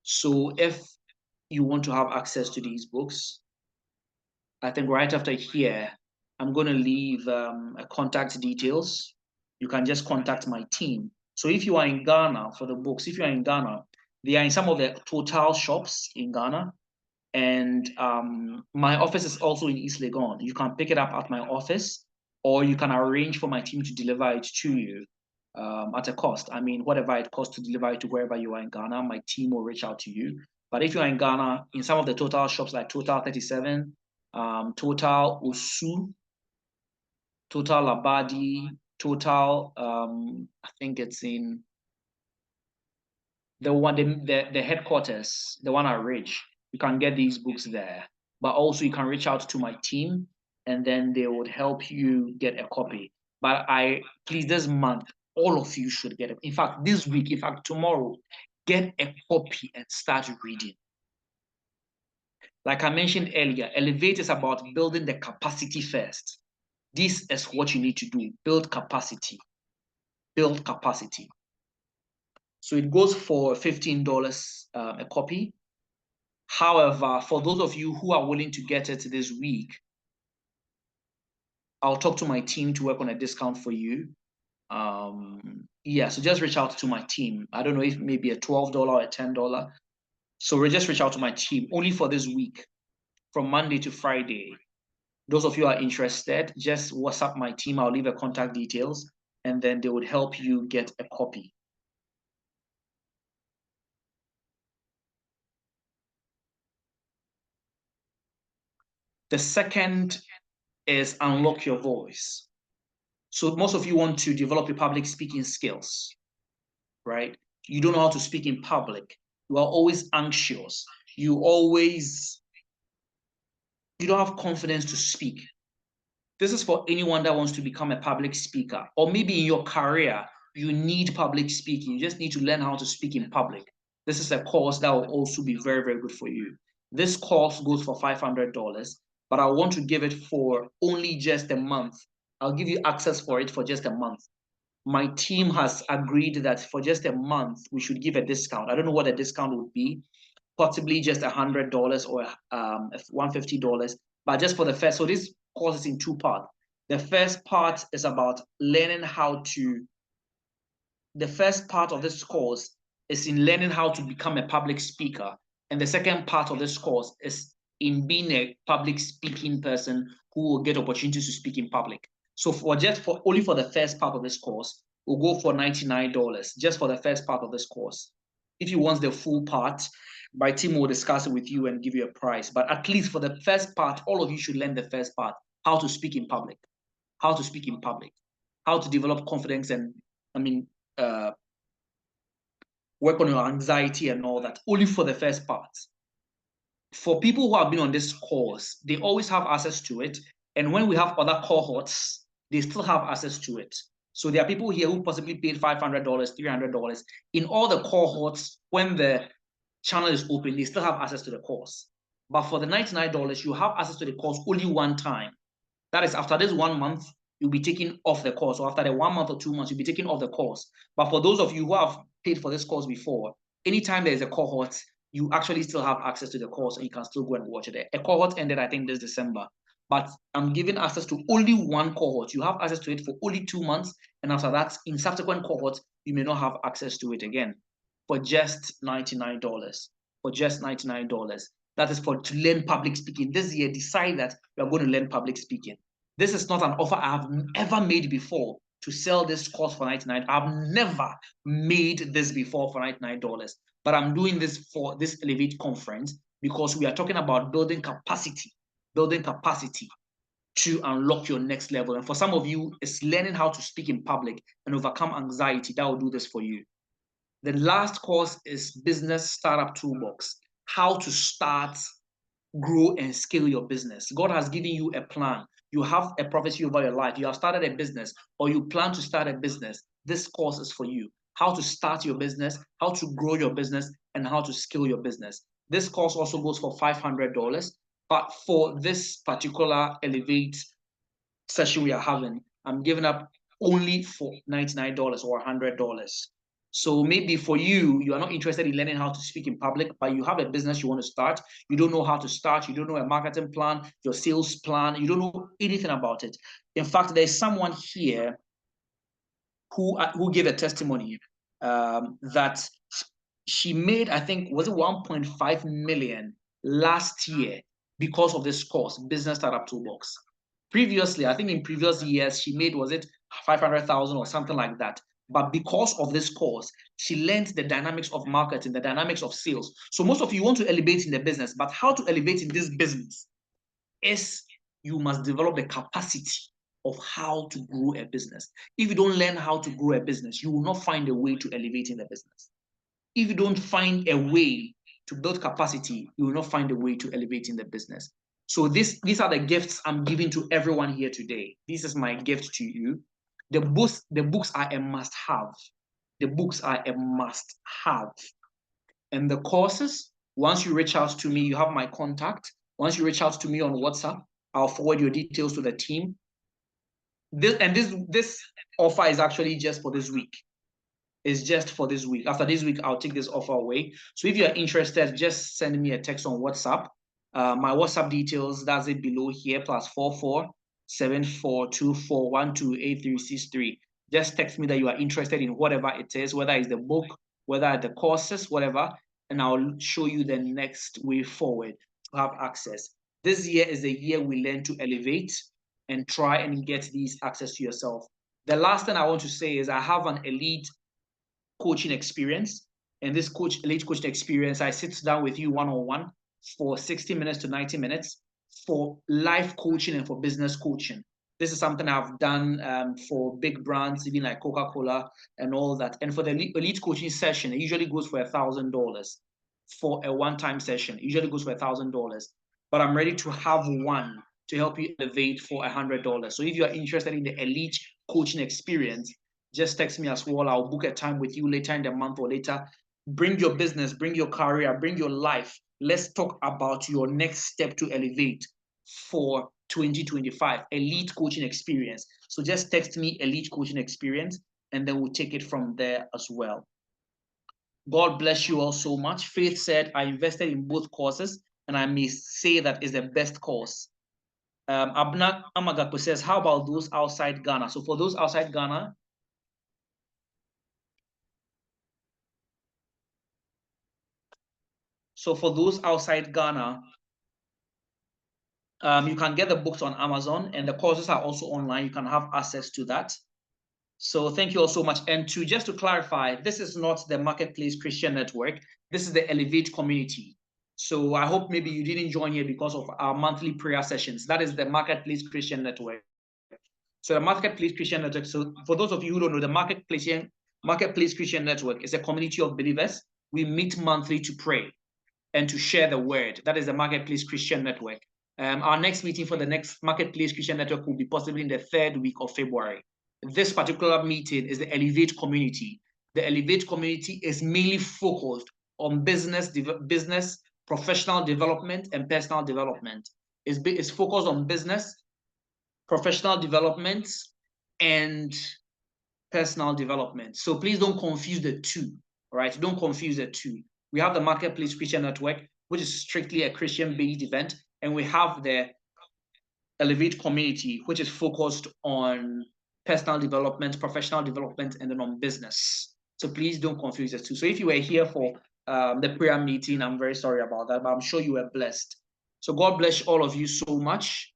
So if you want to have access to these books, I think right after here, I'm going to leave contact details. You can just contact my team. So if you are in Ghana for the books, if you are in Ghana, they are in some of the Total shops in Ghana. And my office is also in East Legon. You can pick it up at my office, or you can arrange for my team to deliver it to you at a cost. I mean, whatever it costs to deliver it to wherever you are in Ghana, my team will reach out to you. But if you are in Ghana, in some of the Total shops like Total 37, Total Osu, Total Labadi, Total, I think it's in the headquarters, the one at Ridge. You can get these books there, but also you can reach out to my team and then they would help you get a copy. But please, this month, all of you should get it. In fact, this week, in fact, tomorrow, get a copy and start reading. Like I mentioned earlier, Elevate is about building the capacity first. This is what you need to do. Build capacity. Build capacity. So it goes for $15 a copy. However, for those of you who are willing to get it this week, I'll talk to my team to work on a discount for you. Yeah, so just reach out to my team. I don't know if maybe a $12 or a $10. So just reach out to my team only for this week, from Monday to Friday. Those of you who are interested, just WhatsApp my team. I'll leave the contact details, and then they would help you get a copy. The second is unlock your voice. So most of you want to develop your public speaking skills, right? You don't know how to speak in public. You are always anxious. You don't have confidence to speak. This is for anyone that wants to become a public speaker, or maybe in your career, you need public speaking. You just need to learn how to speak in public. This is a course that will also be very, very good for you. This course goes for $500, but I want to give it for only just a month. I'll give you access for it for just a month. My team has agreed that for just a month, we should give a discount. I don't know what the discount would be, possibly just $100 or $150, but just for the first. So this course is in two parts. The first part is about learning how to, the first part of this course is in learning how to become a public speaker. And the second part of this course is in being a public speaking person who will get opportunities to speak in public. So only for the first part of this course, we'll go for $99 just for the first part of this course. If you want the full part, my team will discuss it with you and give you a price. But at least for the first part, all of you should learn the first part, how to speak in public, how to speak in public, how to develop confidence and, work on your anxiety and all that, only for the first part. For people who have been on this course, they always have access to it. And when we have other cohorts, they still have access to it. So there are people here who possibly paid $500, $300. In all the cohorts, when the channel is open, they still have access to the course. But for the $99, you have access to the course only one time. That is, after this 1 month, you'll be taken off the course. Or after the 1 month or 2 months, you'll be taken off the course. But for those of you who have paid for this course before, anytime there is a cohort, you actually still have access to the course and you can still go and watch it. A cohort ended, I think, this December, but I'm giving access to only one cohort. You have access to it for only 2 months, and after that, in subsequent cohorts, you may not have access to it again for just $99. For just $99. That is for to learn public speaking. This year, decide that you are going to learn public speaking. This is not an offer I have ever made before to sell this course for $99. I've never made this before for $99, but I'm doing this for this Elevate conference because we are talking about building capacity to unlock your next level. And for some of you, it's learning how to speak in public and overcome anxiety. That will do this for you. The last course is Business Startup Toolbox, how to start, grow, and scale your business. God has given you a plan. You have a prophecy over your life. You have started a business or you plan to start a business. This course is for you. How to start your business, how to grow your business, and how to scale your business. This course also goes for $500. But for this particular Elevate session we are having, I'm giving up only for $99 or $100. So maybe for you, you are not interested in learning how to speak in public, but you have a business you want to start. You don't know how to start. You don't know a marketing plan, your sales plan. You don't know anything about it. In fact, there's someone here who gave a testimony that she made, I think, was it 1.5 million last year because of this course, Business Startup Toolbox. Previously, I think in previous years, she made, was it 500,000 or something like that. But because of this course, she learned the dynamics of marketing, the dynamics of sales. So most of you want to elevate in the business, but how to elevate in this business is you must develop the capacity of how to grow a business. If you don't learn how to grow a business, you will not find a way to elevate in the business. If you don't find a way to build capacity, you will not find a way to elevate in the business. So these are the gifts I'm giving to everyone here today. This is my gift to you. The books are a must-have. The books are a must-have. And the courses, once you reach out to me, you have my contact. Once you reach out to me on WhatsApp, I'll forward your details to the team. This offer is actually just for this week. It's just for this week. After this week, I'll take this offer away. So if you're interested, just send me a text on WhatsApp. My WhatsApp details, that's it below here, +44 7424 128363. Just text me that you are interested in whatever it is, whether it's the book, whether the courses, whatever, and I'll show you the next way forward to have access. This year is the year we learn to elevate and try and get these access to yourself. The last thing I want to say is I have an elite coaching experience. And this elite coaching experience, I sit down with you one-on-one for 60 minutes to 90 minutes for life coaching and for business coaching. This is something I've done for big brands, even like Coca-Cola and all that. And for the elite coaching session, it usually goes for $1,000 for a one-time session. It usually goes for $1,000. But I'm ready to have one to help you elevate for $100. So if you are interested in the elite coaching experience, just text me as well. I'll book a time with you later in the month or later. Bring your business, bring your career, bring your life. Let's talk about your next step to elevate for 2025, elite coaching experience. So just text me elite coaching experience, and then we'll take it from there as well. God bless you all so much. Faith said, I invested in both courses, and I may say that is the best course. Abna Amagapo says, how about those outside Ghana? So for those outside Ghana, you can get the books on Amazon, and the courses are also online. You can have access to that. So thank you all so much. And just to clarify, this is not the Marketplace Christian Network. This is the Elevate community. So I hope maybe you didn't join here because of our monthly prayer sessions. That is the Marketplace Christian Network. So the Marketplace Christian Network. So for those of you who don't know, the Marketplace Christian Network is a community of believers. We meet monthly to pray and to share the word. That is the Marketplace Christian Network. Our next meeting for the next Marketplace Christian Network will be possibly in the 3rd week of February. This particular meeting is the Elevate community. The Elevate community is mainly focused on business, professional development, and personal development. It's focused on business, professional development, and personal development. So please don't confuse the two, all right? Don't confuse the two. We have the Marketplace Christian Network, which is strictly a Christian-based event, and we have the Elevate Community, which is focused on personal development, professional development, and then on business. So please don't confuse the two. So if you were here for the prayer meeting, I'm very sorry about that, but I'm sure you were blessed. So God bless all of you so much.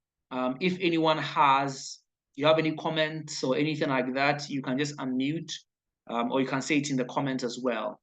If anyone you have any comments or anything like that, you can just unmute, or you can say it in the comments as well.